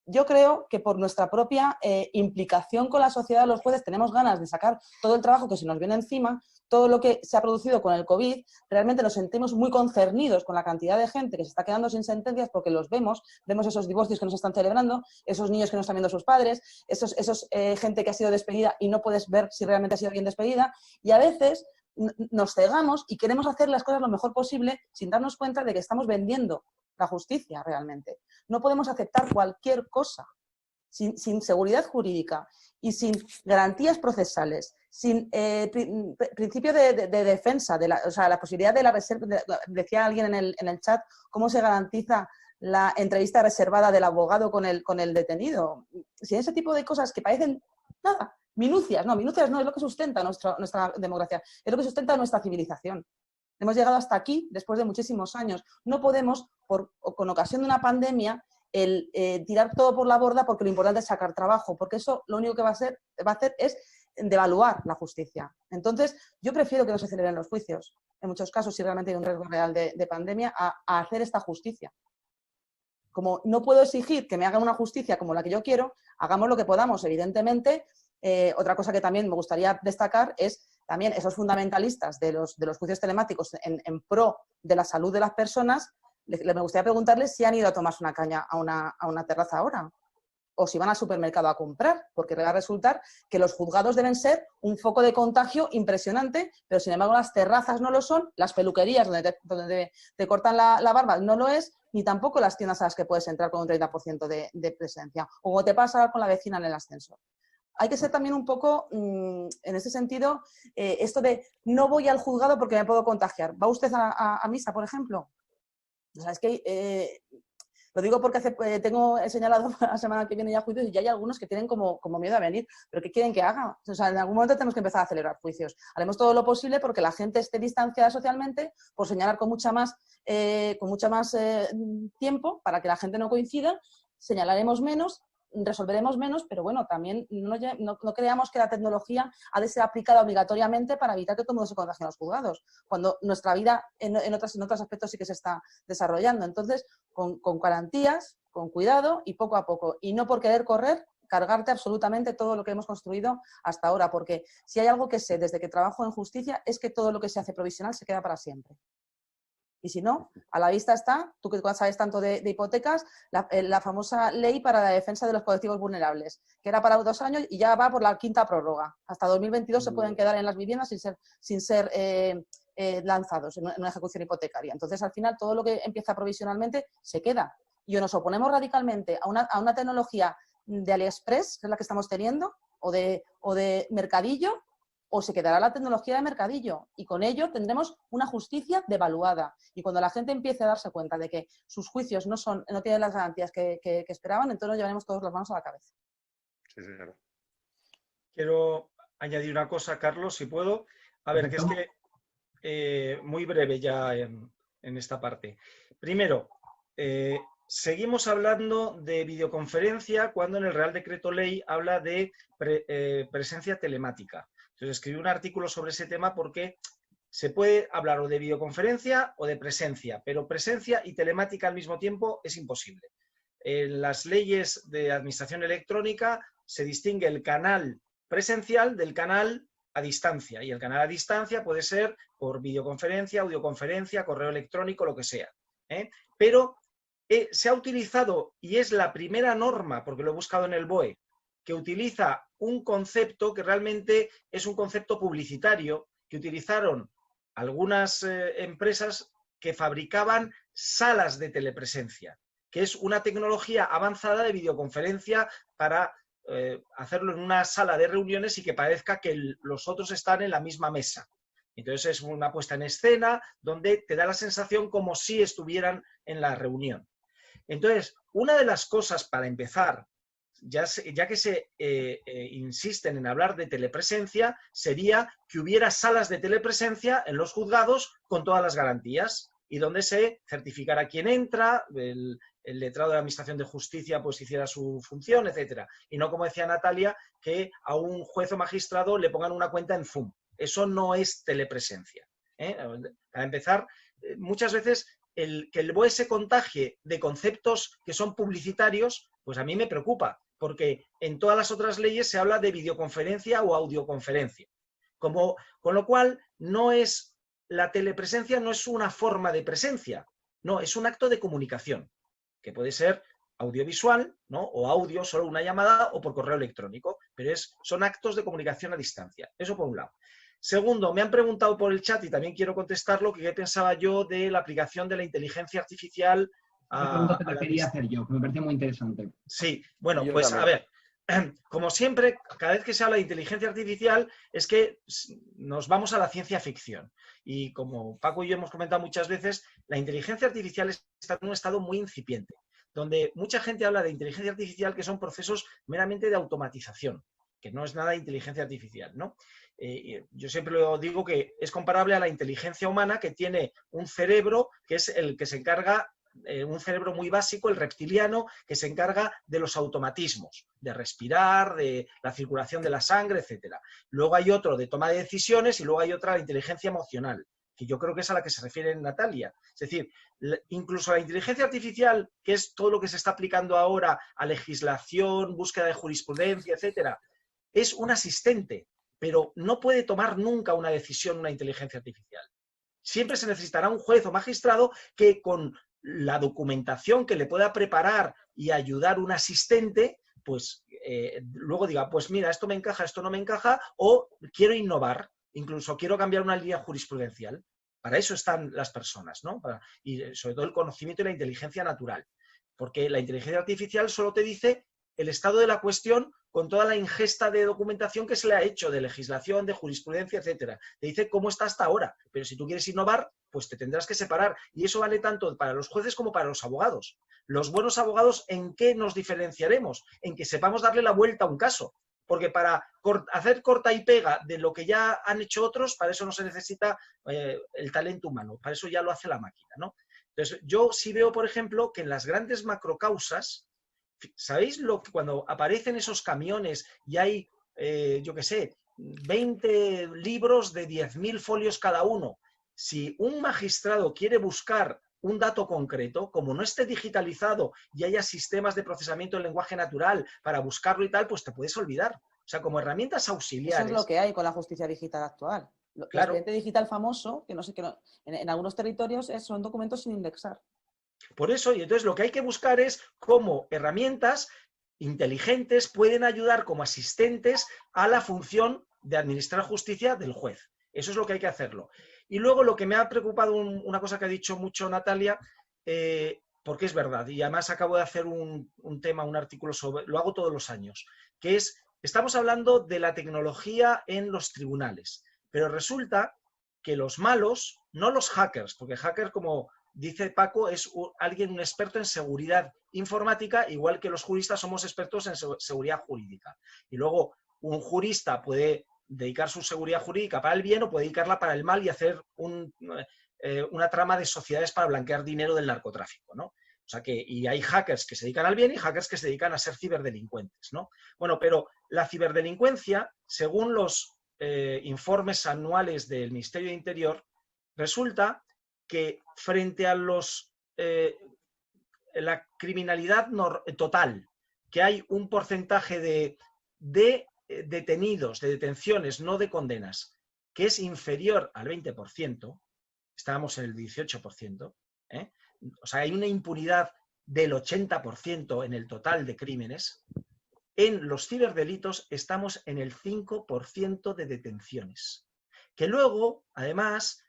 Yo creo que por nuestra propia implicación con la sociedad, los jueces tenemos ganas de sacar todo el trabajo que se nos viene encima, todo lo que se ha producido con el COVID, realmente nos sentimos muy concernidos con la cantidad de gente que se está quedando sin sentencias porque los vemos esos divorcios que nos están celebrando, esos niños que no están viendo a sus padres, gente que ha sido despedida y no puedes ver si realmente ha sido bien despedida, y a veces nos cegamos y queremos hacer las cosas lo mejor posible sin darnos cuenta de que estamos vendiendo la justicia realmente. No podemos aceptar cualquier cosa sin seguridad jurídica y sin garantías procesales, sin principio de defensa, la posibilidad de la reserva. Decía alguien en el chat, ¿cómo se garantiza la entrevista reservada del abogado con el detenido? Si ese tipo de cosas que parecen nada, minucias no, es lo que sustenta nuestra democracia, es lo que sustenta nuestra civilización. Hemos llegado hasta aquí después de muchísimos años. No podemos, con ocasión de una pandemia, tirar todo por la borda porque lo importante es sacar trabajo, porque eso lo único que va a hacer es devaluar la justicia. Entonces, yo prefiero que no se celebren los juicios, en muchos casos, si realmente hay un riesgo real de pandemia, a hacer esta justicia. Como no puedo exigir que me hagan una justicia como la que yo quiero, hagamos lo que podamos, evidentemente. Otra cosa que también me gustaría destacar es también esos fundamentalistas de los juicios telemáticos en pro de la salud de las personas. Me gustaría preguntarles si han ido a tomarse una caña a una terraza ahora o si van al supermercado a comprar, porque va a resultar que los juzgados deben ser un foco de contagio impresionante, pero sin embargo las terrazas no lo son, las peluquerías donde te cortan la barba no lo es, ni tampoco las tiendas a las que puedes entrar con un 30% de presencia, o como te pasa con la vecina en el ascensor. Hay que ser también un poco, en ese sentido, esto de no voy al juzgado porque me puedo contagiar. ¿Va usted a misa, por ejemplo? O sea, es que lo digo porque tengo señalado la semana que viene ya juicios y ya hay algunos que tienen como miedo a venir. ¿Pero qué quieren que haga? O sea, en algún momento tenemos que empezar a celebrar juicios. Haremos todo lo posible porque la gente esté distanciada socialmente, por señalar con mucha más tiempo para que la gente no coincida, señalaremos menos, resolveremos menos, pero bueno, también no creamos que la tecnología ha de ser aplicada obligatoriamente para evitar que todo el mundo se contagie en los juzgados, cuando nuestra vida en otros aspectos sí que se está desarrollando. Entonces, con garantías, con cuidado y poco a poco. Y no por querer correr, cargarte absolutamente todo lo que hemos construido hasta ahora, porque si hay algo que sé desde que trabajo en justicia es que todo lo que se hace provisional se queda para siempre. Y si no, a la vista está, tú que sabes tanto de hipotecas, la famosa ley para la defensa de los colectivos vulnerables, que era para 2 años y ya va por la 5ª prórroga. Hasta 2022 se pueden quedar en las viviendas sin ser lanzados en una ejecución hipotecaria. Entonces, al final, todo lo que empieza provisionalmente se queda. Y o nos oponemos radicalmente a una tecnología de AliExpress, que es la que estamos teniendo, o de Mercadillo, o se quedará la tecnología de Mercadillo y con ello tendremos una justicia devaluada. Y cuando la gente empiece a darse cuenta de que sus juicios no tienen las garantías que esperaban, entonces nos llevaremos todos las manos a la cabeza. Sí, señora. Quiero añadir una cosa, Carlos, si puedo. A ver, que es que muy breve ya en esta parte. Primero, seguimos hablando de videoconferencia cuando en el Real Decreto Ley habla de presencia telemática. Entonces escribí un artículo sobre ese tema porque se puede hablar o de videoconferencia o de presencia, pero presencia y telemática al mismo tiempo es imposible. En las leyes de administración electrónica se distingue el canal presencial del canal a distancia. Y el canal a distancia puede ser por videoconferencia, audioconferencia, correo electrónico, lo que sea. Pero se ha utilizado, y es la primera norma, porque lo he buscado en el BOE, que utiliza un concepto que realmente es un concepto publicitario que utilizaron algunas empresas que fabricaban salas de telepresencia, que es una tecnología avanzada de videoconferencia para hacerlo en una sala de reuniones y que parezca que los otros están en la misma mesa. Entonces es una puesta en escena donde te da la sensación como si estuvieran en la reunión. Entonces, una de las cosas para empezar, ya que se insisten en hablar de telepresencia, sería que hubiera salas de telepresencia en los juzgados con todas las garantías y donde se certificara quién entra, el letrado de la Administración de Justicia pues hiciera su función, etcétera. Y no, como decía Natalia, que a un juez o magistrado le pongan una cuenta en Zoom. Eso no es telepresencia. Para empezar, muchas veces que el BOE se contagie de conceptos que son publicitarios, pues a mí me preocupa, porque en todas las otras leyes se habla de videoconferencia o audioconferencia. Con lo cual, la telepresencia no es una forma de presencia, no, es un acto de comunicación, que puede ser audiovisual, ¿no? O audio, solo una llamada, o por correo electrónico, pero son actos de comunicación a distancia. Eso por un lado. Segundo, me han preguntado por el chat y también quiero contestarlo, que qué pensaba yo de la aplicación de la inteligencia artificial. La pregunta que te quería hacer yo, que me parece muy interesante. Sí, bueno, pues a ver, como siempre, cada vez que se habla de inteligencia artificial es que nos vamos a la ciencia ficción. Y como Paco y yo hemos comentado muchas veces, la inteligencia artificial está en un estado muy incipiente, donde mucha gente habla de inteligencia artificial que son procesos meramente de automatización, que no es nada de inteligencia artificial, ¿no? Yo siempre lo digo que es comparable a la inteligencia humana, que tiene un cerebro que es el que se encarga, un cerebro muy básico, el reptiliano, que se encarga de los automatismos, de respirar, de la circulación de la sangre, etc. Luego hay otro de toma de decisiones y luego hay otra de inteligencia emocional, que yo creo que es a la que se refiere Natalia. Es decir, incluso la inteligencia artificial, que es todo lo que se está aplicando ahora a legislación, búsqueda de jurisprudencia, etc., es un asistente, pero no puede tomar nunca una decisión una inteligencia artificial. Siempre se necesitará un juez o magistrado que con la documentación que le pueda preparar y ayudar un asistente, pues luego diga, pues mira, esto me encaja, esto no me encaja, o quiero innovar, incluso quiero cambiar una línea jurisprudencial. Para eso están las personas, ¿no? Y sobre todo el conocimiento y la inteligencia natural. Porque la inteligencia artificial solo te dice el estado de la cuestión con toda la ingesta de documentación que se le ha hecho, de legislación, de jurisprudencia, etcétera. Te dice cómo está hasta ahora, pero si tú quieres innovar, pues te tendrás que separar. Y eso vale tanto para los jueces como para los abogados. Los buenos abogados, ¿en qué nos diferenciaremos? En que sepamos darle la vuelta a un caso. Porque para hacer corta y pega de lo que ya han hecho otros, para eso no se necesita el talento humano, para eso ya lo hace la máquina, ¿no? Entonces, yo sí veo, por ejemplo, que en las grandes macrocausas, ¿sabéis lo que cuando aparecen esos camiones y hay, yo qué sé, 20 libros de 10.000 folios cada uno? Si un magistrado quiere buscar un dato concreto, como no esté digitalizado y haya sistemas de procesamiento del lenguaje natural para buscarlo y tal, pues te puedes olvidar. O sea, como herramientas auxiliares. Eso es lo que hay con la justicia digital actual. El expediente digital famoso, que no sé, en algunos territorios son documentos sin indexar. Por eso, y entonces lo que hay que buscar es cómo herramientas inteligentes pueden ayudar como asistentes a la función de administrar justicia del juez. Eso es lo que hay que hacerlo. Y luego lo que me ha preocupado, una cosa que ha dicho mucho Natalia, porque es verdad, y además acabo de hacer un tema, un artículo sobre, lo hago todos los años, que es, estamos hablando de la tecnología en los tribunales, pero resulta que los malos, no los hackers, porque hacker, como dice Paco, es un experto en seguridad informática, igual que los juristas somos expertos en seguridad jurídica. Y luego un jurista puede dedicar su seguridad jurídica para el bien o puede dedicarla para el mal y hacer una trama de sociedades para blanquear dinero del narcotráfico, ¿no? O sea que, y hay hackers que se dedican al bien y hackers que se dedican a ser ciberdelincuentes, ¿no? Bueno, pero la ciberdelincuencia, según los informes anuales del Ministerio de Interior, resulta que frente a la criminalidad total, que hay un porcentaje de detenidos, de detenciones, no de condenas, que es inferior al 20%, estábamos en el 18%, o sea, hay una impunidad del 80% en el total de crímenes. En los ciberdelitos estamos en el 5% de detenciones. Que luego, además,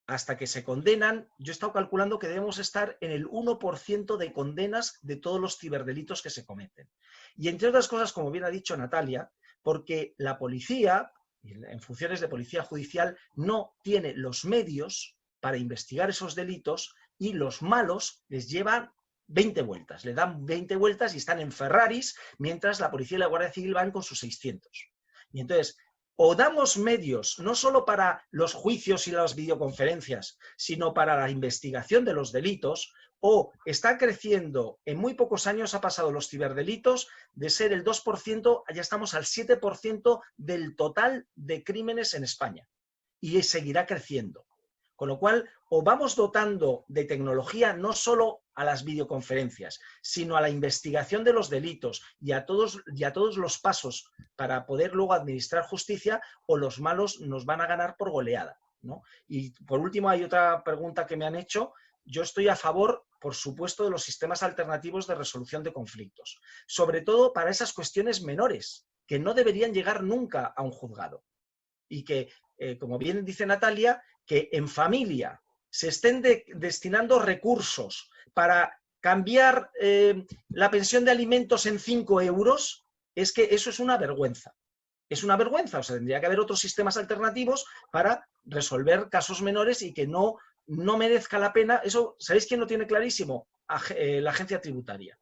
hasta que se condenan, yo he estado calculando que debemos estar en el 1% de condenas de todos los ciberdelitos que se cometen. Y entre otras cosas, como bien ha dicho Natalia, porque la policía, en funciones de policía judicial, no tiene los medios para investigar esos delitos y los malos les llevan 20 vueltas, le dan 20 vueltas y están en Ferraris, mientras la policía y la Guardia Civil van con sus 600. Y entonces, o damos medios no solo para los juicios y las videoconferencias, sino para la investigación de los delitos, o está creciendo, en muy pocos años ha pasado los ciberdelitos de ser el 2%, ya estamos al 7% del total de crímenes en España. Y seguirá creciendo. Con lo cual, o vamos dotando de tecnología no solo a las videoconferencias, sino a la investigación de los delitos y a todos los pasos para poder luego administrar justicia, o los malos nos van a ganar por goleada, ¿no? Y por último, hay otra pregunta que me han hecho. Yo estoy a favor, por supuesto, de los sistemas alternativos de resolución de conflictos, sobre todo para esas cuestiones menores, que no deberían llegar nunca a un juzgado. Y que, como bien dice Natalia, que en familia se estén destinando recursos para cambiar la pensión de alimentos en 5 euros, es que eso es una vergüenza. Es una vergüenza, o sea, tendría que haber otros sistemas alternativos para resolver casos menores y que no merezca la pena. Eso, ¿sabéis quién lo tiene clarísimo? La agencia tributaria.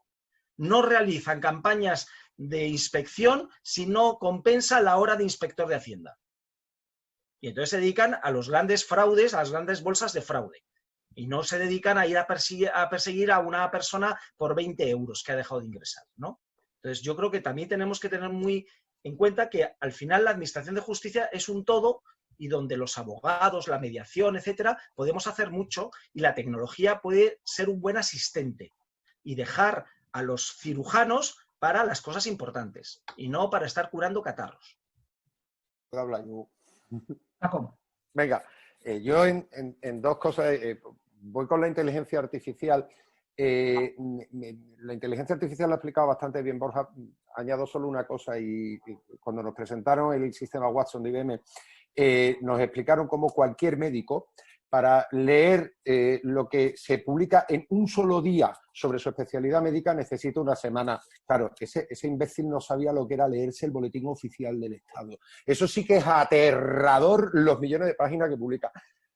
No realizan campañas de inspección si no compensa la hora de inspector de Hacienda. Y entonces se dedican a los grandes fraudes, a las grandes bolsas de fraude. Y no se dedican a ir a perseguir a una persona por 20 euros que ha dejado de ingresar, ¿no? Entonces yo creo que también tenemos que tener muy en cuenta que al final la administración de justicia es un todo, y donde los abogados, la mediación, etcétera, podemos hacer mucho, y la tecnología puede ser un buen asistente y dejar a los cirujanos para las cosas importantes y no para estar curando catarros. Habla yo. ¿Cómo? Venga, yo en dos cosas voy con la inteligencia artificial. La inteligencia artificial la ha explicado bastante bien Borja. Añado solo una cosa, y cuando nos presentaron el sistema Watson de IBM, nos explicaron cómo cualquier médico, para leer lo que se publica en un solo día sobre su especialidad médica, necesita una semana. Claro, ese imbécil no sabía lo que era leerse el boletín oficial del Estado. Eso sí que es aterrador, los millones de páginas que publica.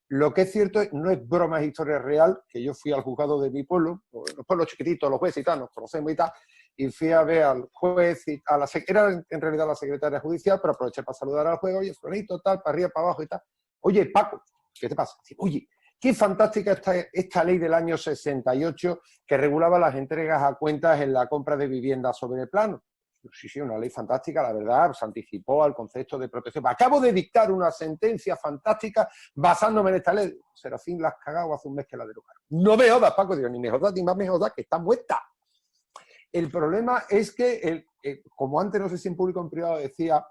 Lo que es cierto, no es broma, es historia real, que yo fui al juzgado de mi pueblo, los pueblos chiquititos, los jueces y tal, nos conocemos y tal, y fui a ver al juez, y era en realidad la secretaria judicial, pero aproveché para saludar al juez, oye, Fronito, tal, para arriba, para abajo y tal. Oye, Paco, ¿qué te pasa? Oye, qué fantástica esta ley del año 68 que regulaba las entregas a cuentas en la compra de viviendas sobre el plano. Sí, una ley fantástica, la verdad, se anticipó al concepto de protección. Acabo de dictar una sentencia fantástica basándome en esta ley. Serafín, la has cagado, hace un mes que la derogaron. No me jodas, Paco, digo, ni me jodas, ni más me jodas, que está muerta. El problema es que, como antes, no sé si en público o en privado decía,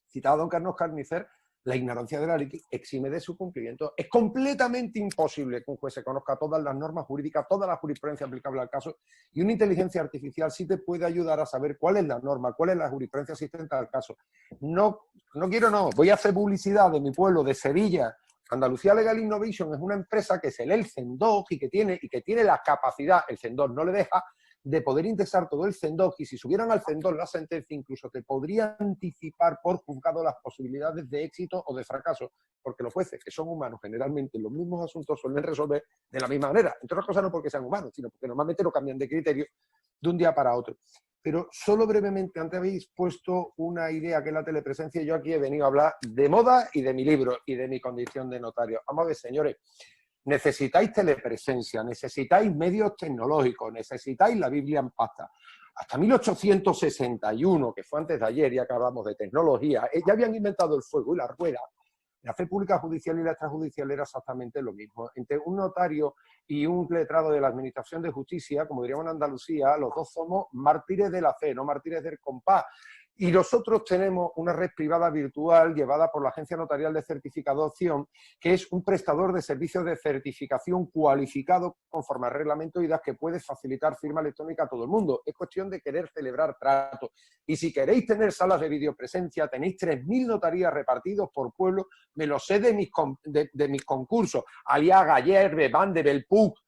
citado a don Carlos Carnicer, la ignorancia de la ley exime de su cumplimiento. Es completamente imposible que un juez se conozca todas las normas jurídicas, toda la jurisprudencia aplicable al caso, y una inteligencia artificial sí te puede ayudar a saber cuál es la norma, cuál es la jurisprudencia asistente al caso. Voy a hacer publicidad de mi pueblo, de Sevilla. Andalucía Legal Innovation es una empresa que se lee el CENDOG y que tiene la capacidad, el CENDOG no le deja, de poder indexar todo el CENDOG, y si subieran al CENDOG la sentencia, incluso te podría anticipar por juzgado las posibilidades de éxito o de fracaso, porque los jueces, que son humanos, generalmente los mismos asuntos suelen resolver de la misma manera, entre otras cosas no porque sean humanos, sino porque normalmente no cambian de criterio de un día para otro. Pero solo brevemente, antes habéis puesto una idea que es la telepresencia, y yo aquí he venido a hablar de moda y de mi libro y de mi condición de notario. Vamos a ver, señores, necesitáis telepresencia, necesitáis medios tecnológicos, necesitáis la Biblia en pasta. Hasta 1861, que fue antes de ayer, ya que hablamos de tecnología, ya habían inventado el fuego y la rueda. La fe pública judicial y la extrajudicial era exactamente lo mismo. Entre un notario y un letrado de la Administración de Justicia, como diríamos en Andalucía, los dos somos mártires de la fe, no mártires del compás. Y nosotros tenemos una red privada virtual llevada por la Agencia Notarial de Certificación, que es un prestador de servicios de certificación cualificado conforme al reglamento IDAS, que puede facilitar firma electrónica a todo el mundo. Es cuestión de querer celebrar tratos. Y si queréis tener salas de videopresencia, tenéis 3.000 notarías repartidos por pueblo. Me lo sé de mis concursos. Aliaga, Yerbe, Bande, Belpuc.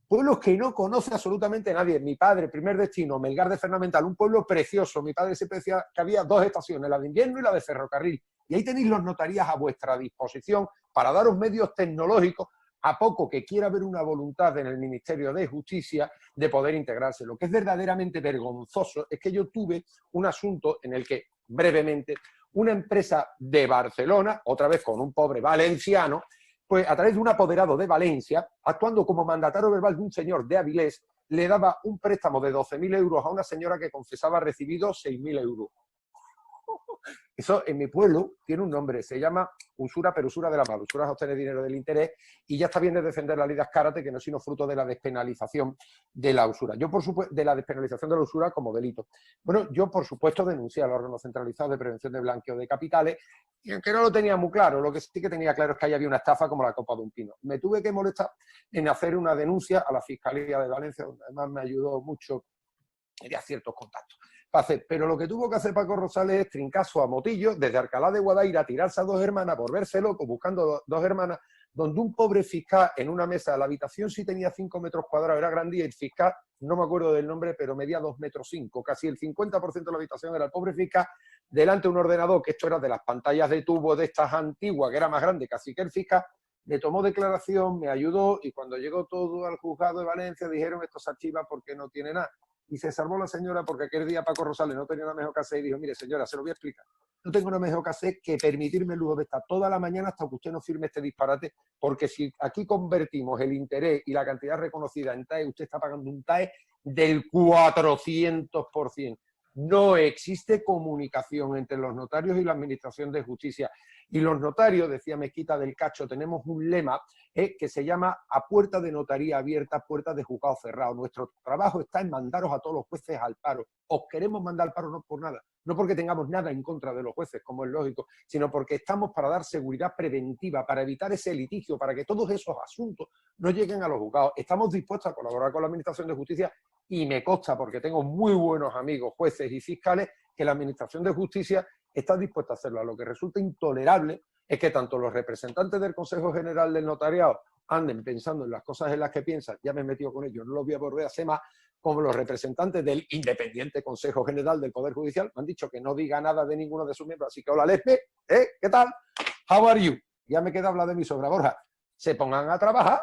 Pueblos que no conoce absolutamente nadie. Mi padre, primer destino, Melgar de Fernamental, un pueblo precioso. Mi padre siempre decía que había 2 estaciones, la de invierno y la de ferrocarril. Y ahí tenéis los notarías a vuestra disposición para daros medios tecnológicos a poco que quiera haber una voluntad en el Ministerio de Justicia de poder integrarse. Lo que es verdaderamente vergonzoso es que yo tuve un asunto en el que, brevemente, una empresa de Barcelona, otra vez con un pobre valenciano, pues a través de un apoderado de Valencia, actuando como mandatario verbal de un señor de Avilés, le daba un préstamo de 12.000 euros a una señora que confesaba haber recibido 6.000 euros. Eso en mi pueblo tiene un nombre, se llama usura, pero usura de la mala. Usura es obtener dinero del interés y ya está bien de defender la ley de Azcárate, que no es sino fruto de la despenalización de la usura. Yo, por supuesto, de la despenalización de la usura como delito. Bueno, yo, por supuesto, denuncié al órgano centralizado de prevención de blanqueo de capitales y aunque no lo tenía muy claro, lo que sí que tenía claro es que ahí había una estafa como la copa de un pino. Me tuve que molestar en hacer una denuncia a la Fiscalía de Valencia, donde además me ayudó mucho, tenía ciertos contactos. Pero lo que tuvo que hacer Paco Rosales es trincar su amotillo desde Alcalá de Guadaira, tirarse a 2 hermanas por verse loco, buscando 2 hermanas, donde un pobre fiscal en una mesa, la habitación sí tenía 5 metros cuadrados, era grande, y el fiscal, no me acuerdo del nombre, pero medía 2,5 metros, casi el 50% de la habitación era el pobre fiscal, delante de un ordenador, que esto era de las pantallas de tubo de estas antiguas, que era más grande casi que el fiscal, le tomó declaración, me ayudó, y cuando llegó todo al juzgado de Valencia dijeron esto se archiva porque no tiene nada. Y se salvó la señora porque aquel día Paco Rosales no tenía nada mejor que hacer y dijo, mire señora, se lo voy a explicar. No tengo nada mejor que hacer que permitirme el lujo de estar toda la mañana hasta que usted no firme este disparate, porque si aquí convertimos el interés y la cantidad reconocida en TAE, usted está pagando un TAE del 400%. No existe comunicación entre los notarios y la Administración de Justicia. Y los notarios, decía Mezquita del Cacho, tenemos un lema que se llama a puerta de notaría abierta, puerta de juzgado cerrado. Nuestro trabajo está en mandaros a todos los jueces al paro. Os queremos mandar al paro no por nada, no porque tengamos nada en contra de los jueces, como es lógico, sino porque estamos para dar seguridad preventiva, para evitar ese litigio, para que todos esos asuntos no lleguen a los juzgados. Estamos dispuestos a colaborar con la Administración de Justicia y me consta, porque tengo muy buenos amigos, jueces y fiscales, que la Administración de Justicia está dispuesta a hacerlo. Lo que resulta intolerable es que tanto los representantes del Consejo General del Notariado anden pensando en las cosas en las que piensan, ya me he metido con ellos, no los voy a volver a hacer más, como los representantes del independiente Consejo General del Poder Judicial me han dicho que no diga nada de ninguno de sus miembros, así que hola Lespe, ¿qué tal? How are you? Ya me queda hablar de mi sogra Borja. Se pongan a trabajar.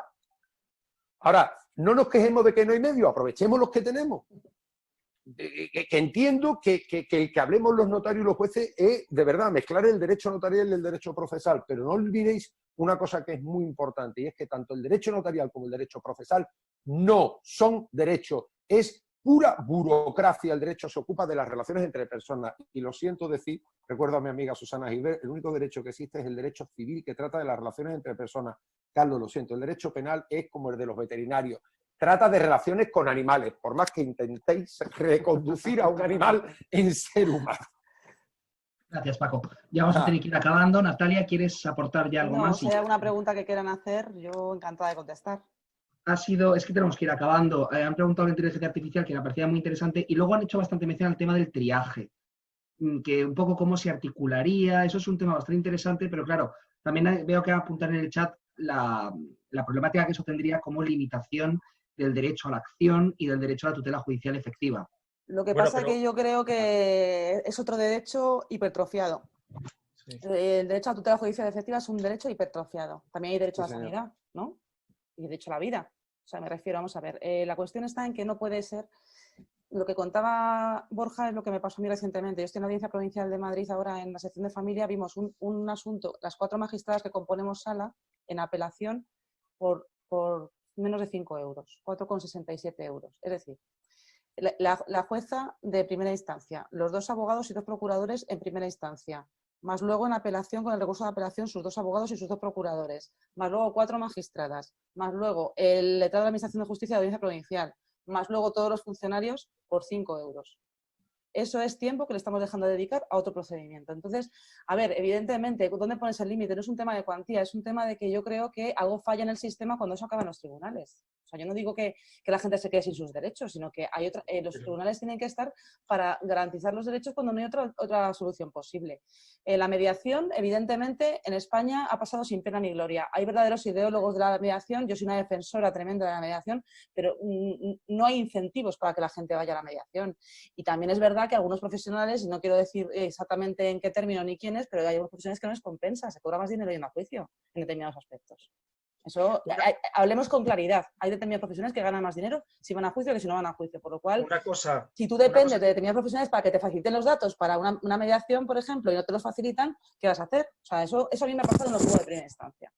Ahora, no nos quejemos de que no hay medios, aprovechemos los que tenemos. Que entiendo que el que hablemos los notarios y los jueces es, de verdad, mezclar el derecho notarial y el derecho procesal, pero no olvidéis una cosa que es muy importante, y es que tanto el derecho notarial como el derecho procesal no son derechos, es pura burocracia. El derecho se ocupa de las relaciones entre personas, y lo siento decir, recuerdo a mi amiga Susana Gilbert, el único derecho que existe es el derecho civil, que trata de las relaciones entre personas. Carlos, lo siento, el derecho penal es como el de los veterinarios, trata de relaciones con animales, por más que intentéis reconducir a un animal en ser humano. Gracias, Paco. Ya vamos a tener que ir acabando. Natalia, ¿quieres aportar ya algo más? Si hay alguna pregunta que quieran hacer, yo encantada de contestar. Es que tenemos que ir acabando. Han preguntado la inteligencia artificial, que me parecía muy interesante, y luego han hecho bastante mención al tema del triaje, que un poco cómo se articularía. Eso es un tema bastante interesante, pero claro, también veo que apuntan en el chat la problemática que eso tendría como limitación del derecho a la acción y del derecho a la tutela judicial efectiva. Lo que pasa es que yo creo que es otro derecho hipertrofiado. Sí. El derecho a la tutela judicial efectiva es un derecho hipertrofiado. También hay derecho a la sanidad, ¿no? Y derecho a la vida. O sea, me refiero, vamos a ver, la cuestión está en que no puede ser... Lo que contaba Borja es lo que me pasó a mí recientemente. Yo estoy en la Audiencia Provincial de Madrid ahora, en la sección de familia, vimos un asunto, las 4 magistradas que componemos sala, en apelación por menos de 5 euros, 4,67 euros. Es decir, la jueza de primera instancia, los 2 abogados y 2 procuradores en primera instancia, más luego en apelación, con el recurso de apelación, sus 2 abogados y sus 2 procuradores, más luego 4 magistradas, más luego el letrado de la Administración de Justicia de la Audiencia Provincial, más luego todos los funcionarios por 5 euros. eso es tiempo que le estamos dejando de dedicar a otro procedimiento. Entonces, a ver, evidentemente, ¿dónde pones el límite? No es un tema de cuantía, es un tema de que yo creo que algo falla en el sistema cuando eso acaba en los tribunales. O sea, yo no digo que la gente se quede sin sus derechos, sino que los tribunales tienen que estar para garantizar los derechos cuando no hay otra solución posible. La mediación, evidentemente, en España ha pasado sin pena ni gloria. Hay verdaderos ideólogos de la mediación, yo soy una defensora tremenda de la mediación, pero no hay incentivos para que la gente vaya a la mediación. Y también es verdad que algunos profesionales, y no quiero decir exactamente en qué término ni quiénes, pero hay algunos profesionales que no les compensa, se cobra más dinero yendo a juicio en determinados aspectos. Eso, hablemos con claridad. Hay determinadas profesiones que ganan más dinero si van a juicio que si no van a juicio. Por lo cual, si tú dependes de determinadas profesiones para que te faciliten los datos para una mediación, por ejemplo, y no te los facilitan, ¿qué vas a hacer? O sea, eso a mí me ha pasado en los juzgados de primera instancia.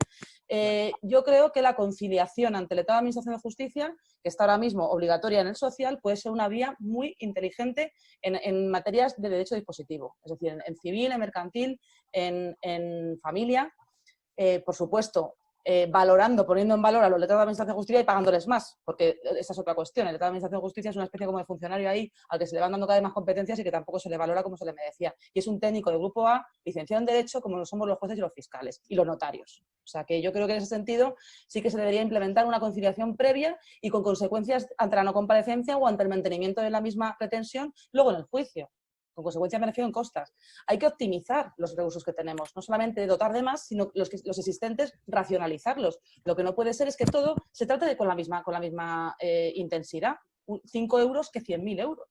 Yo creo que la conciliación ante el Estado de Administración de Justicia, que está ahora mismo obligatoria en el social, puede ser una vía muy inteligente en materias de derecho dispositivo. Es decir, en civil, en mercantil, en familia. Por supuesto, valorando, poniendo en valor a los letrados de Administración de Justicia y pagándoles más, porque esa es otra cuestión. El letrado de Administración de Justicia es una especie como de funcionario ahí al que se le van dando cada vez más competencias y que tampoco se le valora como se le merecía. Y es un técnico de Grupo A, licenciado en Derecho, como lo somos los jueces y los fiscales, y los notarios. O sea que yo creo que en ese sentido sí que se debería implementar una conciliación previa y con consecuencias ante la no comparecencia o ante el mantenimiento de la misma pretensión luego en el juicio. Con consecuencia me refiero en costas. Hay que optimizar los recursos que tenemos, no solamente dotar de más, sino los existentes, racionalizarlos. Lo que no puede ser es que todo se trate con la misma intensidad. 5 euros que 100.000 euros.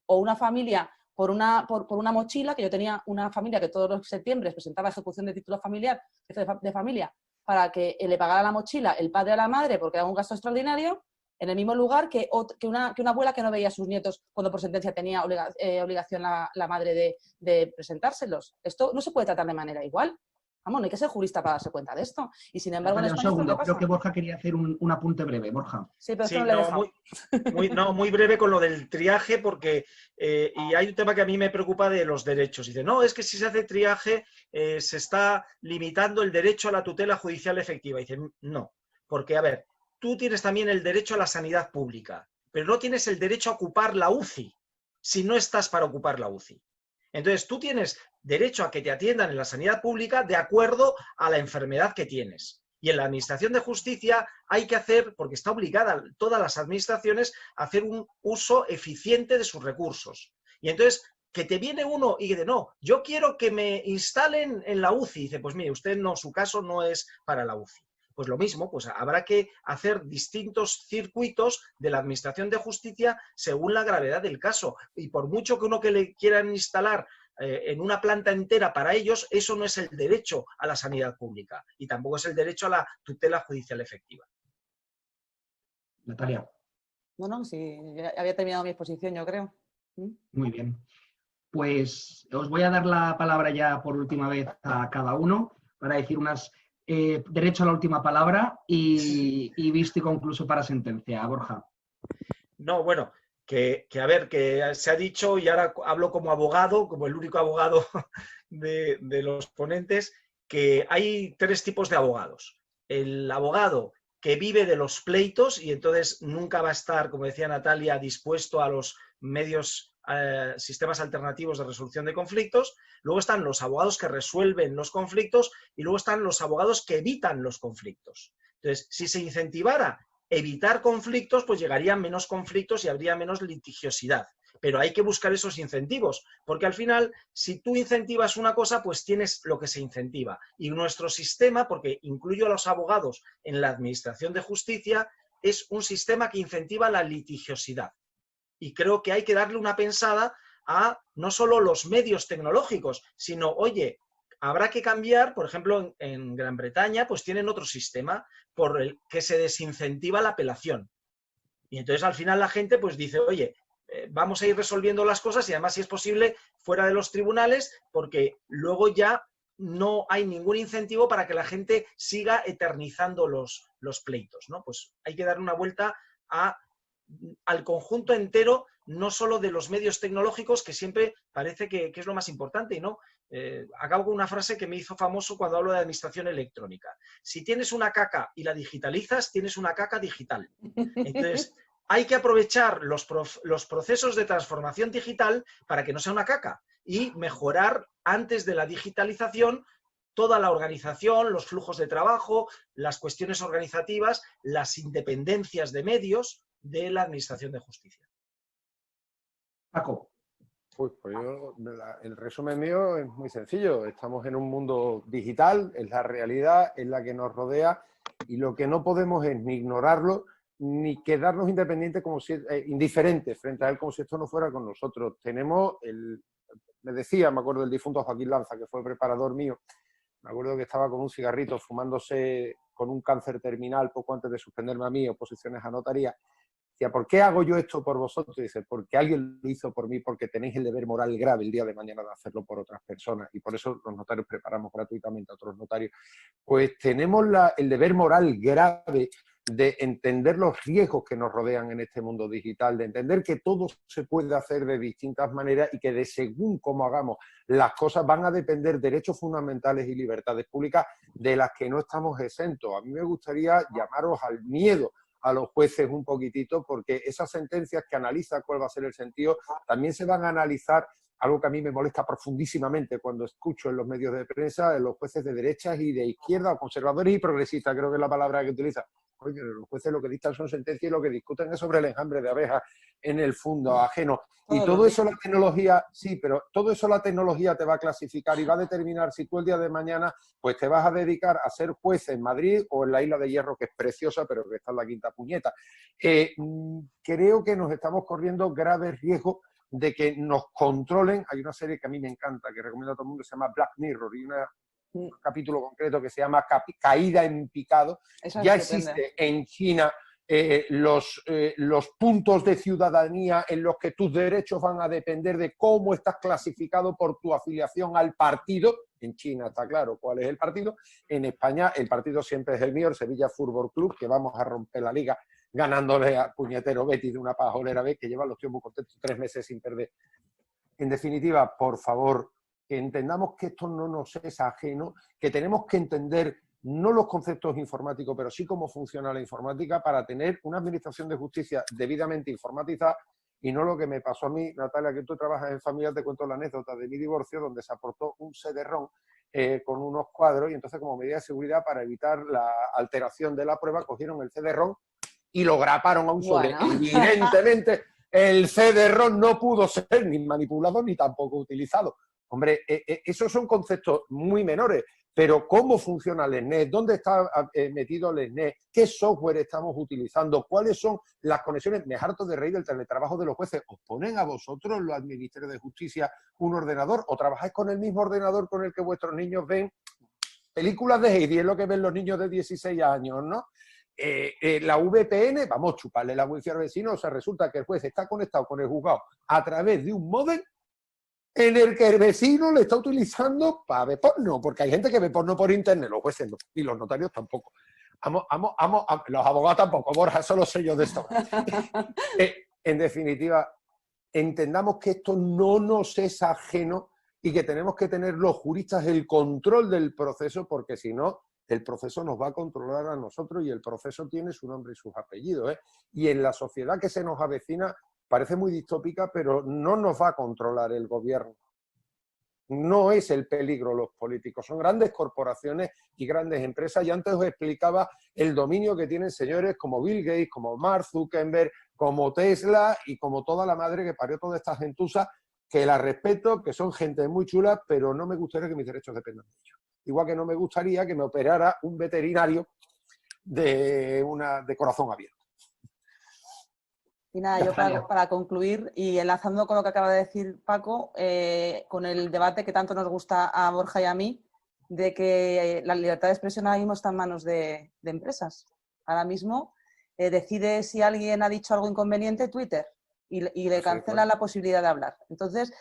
O una familia por una mochila, que yo tenía una familia que todos los septiembre presentaba ejecución de título familiar, de familia, para que le pagara la mochila el padre a la madre porque era un gasto extraordinario, en el mismo lugar que una abuela que no veía a sus nietos cuando por sentencia tenía obligación la madre de presentárselos. Esto no se puede tratar de manera igual. Vamos, no hay que ser jurista para darse cuenta de esto. Y sin embargo, en España, ¿qué pasa? Creo que Borja quería hacer un apunte breve. Borja. Sí, pero esto no le he dejado. Muy breve con lo del triaje, porque y hay un tema que a mí me preocupa de los derechos. Dice, no, es que si se hace triaje se está limitando el derecho a la tutela judicial efectiva. Dice, no, porque, a ver, tú tienes también el derecho a la sanidad pública, pero no tienes el derecho a ocupar la UCI si no estás para ocupar la UCI. Entonces, tú tienes derecho a que te atiendan en la sanidad pública de acuerdo a la enfermedad que tienes. Y en la Administración de Justicia hay que hacer, porque está obligada todas las administraciones a hacer un uso eficiente de sus recursos. Y entonces, que te viene uno y dice, no, yo quiero que me instalen en la UCI. Y dice, pues mire, usted no, su caso no es para la UCI. Pues lo mismo, pues habrá que hacer distintos circuitos de la Administración de Justicia según la gravedad del caso. Y por mucho que uno que le quieran instalar en una planta entera para ellos, eso no es el derecho a la sanidad pública y tampoco es el derecho a la tutela judicial efectiva. Natalia. No, sí, ya había terminado mi exposición, yo creo. Muy bien. Pues os voy a dar la palabra ya por última vez a cada uno para decir unas... derecho a la última palabra y visto y concluso para sentencia. Borja. No, bueno, que a ver, que se ha dicho, y ahora hablo como abogado, como el único abogado de los ponentes, que hay 3 tipos de abogados. El abogado que vive de los pleitos y entonces nunca va a estar, como decía Natalia, dispuesto a los medios, sistemas alternativos de resolución de conflictos. Luego están los abogados que resuelven los conflictos y luego están los abogados que evitan los conflictos. Entonces, si se incentivara evitar conflictos, pues llegarían menos conflictos y habría menos litigiosidad. Pero hay que buscar esos incentivos, porque al final, si tú incentivas una cosa, pues tienes lo que se incentiva. Y nuestro sistema, porque incluyo a los abogados en la Administración de Justicia, es un sistema que incentiva la litigiosidad. Y creo que hay que darle una pensada a no solo los medios tecnológicos, sino, oye, habrá que cambiar, por ejemplo, en Gran Bretaña, pues tienen otro sistema por el que se desincentiva la apelación. Y entonces al final la gente pues dice, oye, vamos a ir resolviendo las cosas y además, si es posible, fuera de los tribunales, porque luego ya no hay ningún incentivo para que la gente siga eternizando los pleitos, ¿no? Pues hay que dar una vuelta al conjunto entero, no solo de los medios tecnológicos, que siempre parece que es lo más importante, y no. Acabo con una frase que me hizo famoso cuando hablo de administración electrónica. Si tienes una caca y la digitalizas, tienes una caca digital. Entonces, hay que aprovechar los procesos de transformación digital para que no sea una caca y mejorar antes de la digitalización toda la organización, los flujos de trabajo, las cuestiones organizativas, las independencias de medios de la Administración de Justicia. Paco. Pues el resumen mío es muy sencillo. Estamos en un mundo digital, es la realidad, es la que nos rodea y lo que no podemos es ni ignorarlo ni quedarnos independientes como si, indiferentes frente a él como si esto no fuera con nosotros. Tenemos, me decía, me acuerdo del difunto Joaquín Lanza, que fue preparador mío, me acuerdo que estaba con un cigarrito fumándose con un cáncer terminal poco antes de suspenderme a mí, oposiciones a notaría. Decía, ¿por qué hago yo esto por vosotros? Y dice, porque alguien lo hizo por mí, porque tenéis el deber moral grave el día de mañana de hacerlo por otras personas. Y por eso los notarios preparamos gratuitamente a otros notarios. Pues tenemos el deber moral grave de entender los riesgos que nos rodean en este mundo digital, de entender que todo se puede hacer de distintas maneras y que de según cómo hagamos las cosas van a depender derechos fundamentales y libertades públicas de las que no estamos exentos. A mí me gustaría llamaros al miedo a los jueces un poquitito, porque esas sentencias que analizan cuál va a ser el sentido, también se van a analizar, algo que a mí me molesta profundísimamente cuando escucho en los medios de prensa, en los jueces de derechas y de izquierda, conservadores y progresistas, creo que es la palabra que utiliza. Oye, los jueces lo que dictan son sentencias y lo que discuten es sobre el enjambre de abejas en el fondo ajeno. Y todo eso la tecnología, sí, pero todo eso la tecnología te va a clasificar y va a determinar si tú el día de mañana pues te vas a dedicar a ser juez en Madrid o en la Isla de Hierro, que es preciosa, pero que está en la quinta puñeta. Creo que nos estamos corriendo graves riesgos de que nos controlen. Hay una serie que a mí me encanta, que recomiendo a todo el mundo, que se llama Black Mirror, y un capítulo concreto que se llama Caída en picado. Ya existe en China los puntos de ciudadanía en los que tus derechos van a depender de cómo estás clasificado por tu afiliación al partido. En China está claro cuál es el partido. En España el partido siempre es el mío, el Sevilla Fútbol Club, que vamos a romper la liga ganándole a puñetero Betis de una pajolera B, que lleva los tiempos contentos 3 meses sin perder. En definitiva, por favor, que entendamos que esto no nos es ajeno, que tenemos que entender no los conceptos informáticos, pero sí cómo funciona la informática para tener una administración de justicia debidamente informatizada y no lo que me pasó a mí. Natalia, que tú trabajas en familia, te cuento la anécdota de mi divorcio, donde se aportó un CD-ROM con unos cuadros y entonces como medida de seguridad para evitar la alteración de la prueba cogieron el CD-ROM y lo graparon a un sobre. Bueno. Evidentemente el CD-ROM no pudo ser ni manipulado ni tampoco utilizado. Hombre, esos son conceptos muy menores, pero ¿cómo funciona el SNES? ¿Dónde está metido el SNES? ¿Qué software estamos utilizando? ¿Cuáles son las conexiones? Me harto de reír del teletrabajo de los jueces. ¿Os ponen a vosotros, los ministerios de justicia, un ordenador o trabajáis con el mismo ordenador con el que vuestros niños ven películas de Heidi? Es lo que ven los niños de 16 años, ¿no? La VPN, vamos, chuparle la wifi al vecino, o sea, resulta que el juez está conectado con el juzgado a través de un módem en el que el vecino le está utilizando para ver porno, porque hay gente que ve porno por internet, los jueces no, y los notarios tampoco. Los abogados tampoco, Borja, solo sé yo de esto. En definitiva, entendamos que esto no nos es ajeno y que tenemos que tener los juristas el control del proceso, porque si no, el proceso nos va a controlar a nosotros y el proceso tiene su nombre y sus apellidos, ¿eh? Y en la sociedad que se nos avecina, parece muy distópica, pero no nos va a controlar el gobierno. No es el peligro los políticos, son grandes corporaciones y grandes empresas. Y antes os explicaba el dominio que tienen señores como Bill Gates, como Mark Zuckerberg, como Tesla y como toda la madre que parió toda esta gentuza, que la respeto, que son gente muy chula, pero no me gustaría que mis derechos dependan de ellos. Igual que no me gustaría que me operara un veterinario de corazón abierto. Y nada, yo para concluir y enlazando con lo que acaba de decir Paco, con el debate que tanto nos gusta a Borja y a mí, de que la libertad de expresión ahora mismo está en manos de empresas. Ahora mismo decide si alguien ha dicho algo inconveniente Twitter y le cancela la posibilidad de hablar. Entonces,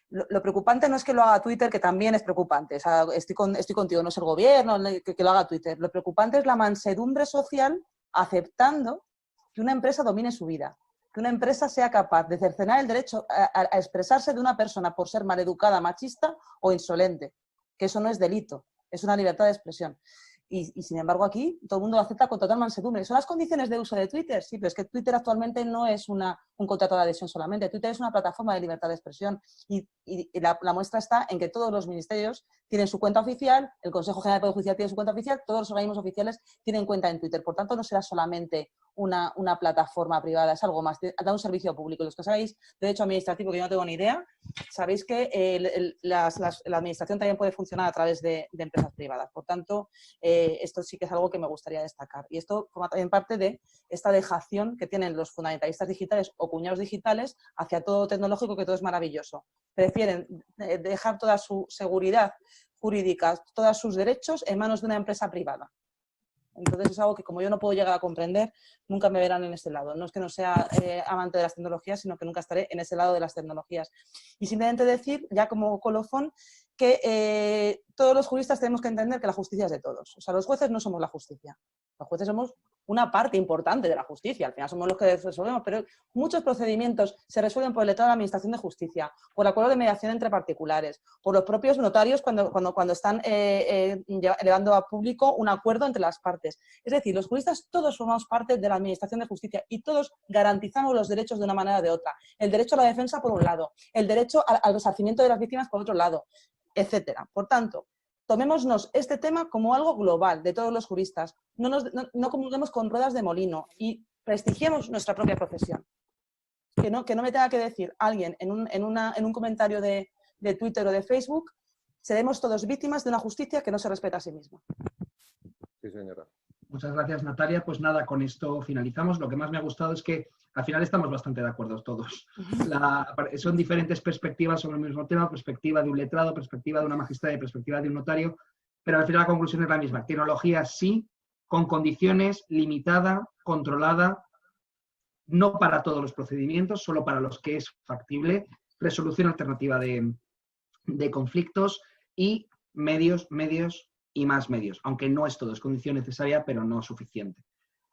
lo preocupante no es que lo haga Twitter, que también es preocupante. O sea, estoy contigo, no es el gobierno que lo haga Twitter. Lo preocupante es la mansedumbre social aceptando que una empresa domine su vida. Que una empresa sea capaz de cercenar el derecho a expresarse de una persona por ser maleducada, machista o insolente, que eso no es delito, es una libertad de expresión. Y sin embargo aquí todo el mundo lo acepta con total mansedumbre. ¿Son las condiciones de uso de Twitter? Sí, pero es que Twitter actualmente no es un contrato de adhesión solamente. Twitter es una plataforma de libertad de expresión y la muestra está en que todos los ministerios tienen su cuenta oficial, el Consejo General del Poder Judicial tiene su cuenta oficial, todos los organismos oficiales tienen cuenta en Twitter. Por tanto, no será solamente una plataforma privada, es algo más, da un servicio público. Los que sabéis de derecho administrativo, que yo no tengo ni idea, sabéis que la administración también puede funcionar a través de empresas privadas. Por tanto, esto sí que es algo que me gustaría destacar. Y esto forma también parte de esta dejación que tienen los fundamentalistas digitales o cuñados digitales hacia todo tecnológico, que todo es maravilloso. Prefieren dejar toda su seguridad jurídica, todos sus derechos en manos de una empresa privada. Entonces es algo que, como yo no puedo llegar a comprender, nunca me verán en ese lado. No es que no sea amante de las tecnologías, sino que nunca estaré en ese lado de las tecnologías. Y simplemente decir, ya como colofón, que todos los juristas tenemos que entender que la justicia es de todos. O sea, los jueces no somos la justicia. Los jueces somos una parte importante de la justicia. Al final somos los que resolvemos, pero muchos procedimientos se resuelven por el letrado de la Administración de Justicia, por acuerdo de mediación entre particulares, por los propios notarios cuando están elevando a público un acuerdo entre las partes. Es decir, los juristas todos formamos parte de la Administración de Justicia y todos garantizamos los derechos de una manera o de otra. El derecho a la defensa por un lado, el derecho al resarcimiento de las víctimas por otro lado, etcétera. Por tanto, tomémonos este tema como algo global de todos los juristas. No comulguemos con ruedas de molino y prestigiemos nuestra propia profesión. Que no me tenga que decir alguien en un comentario de Twitter o de Facebook, seremos todos víctimas de una justicia que no se respeta a sí misma. Sí, señora. Muchas gracias, Natalia. Pues nada, con esto finalizamos. Lo que más me ha gustado es que al final estamos bastante de acuerdo todos. Son diferentes perspectivas sobre el mismo tema, perspectiva de un letrado, perspectiva de una magistrada y perspectiva de un notario, pero al final la conclusión es la misma. Tecnología sí, con condiciones, limitada, controlada, no para todos los procedimientos, solo para los que es factible, resolución alternativa de conflictos y medios y más medios, aunque no es todo, es condición necesaria, pero no suficiente.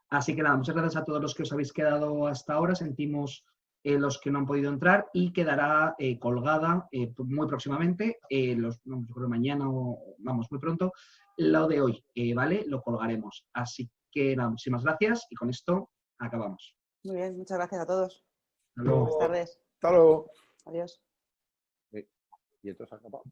Así que nada, muchas gracias a todos los que os habéis quedado hasta ahora, sentimos los que no han podido entrar y quedará colgada muy próximamente, yo creo que mañana o vamos muy pronto, lo de hoy, ¿vale? Lo colgaremos. Así que nada, muchísimas gracias y con esto acabamos. Muy bien, muchas gracias a todos. Hasta luego. Buenas tardes. Hasta luego. Adiós. Y entonces ha acabado.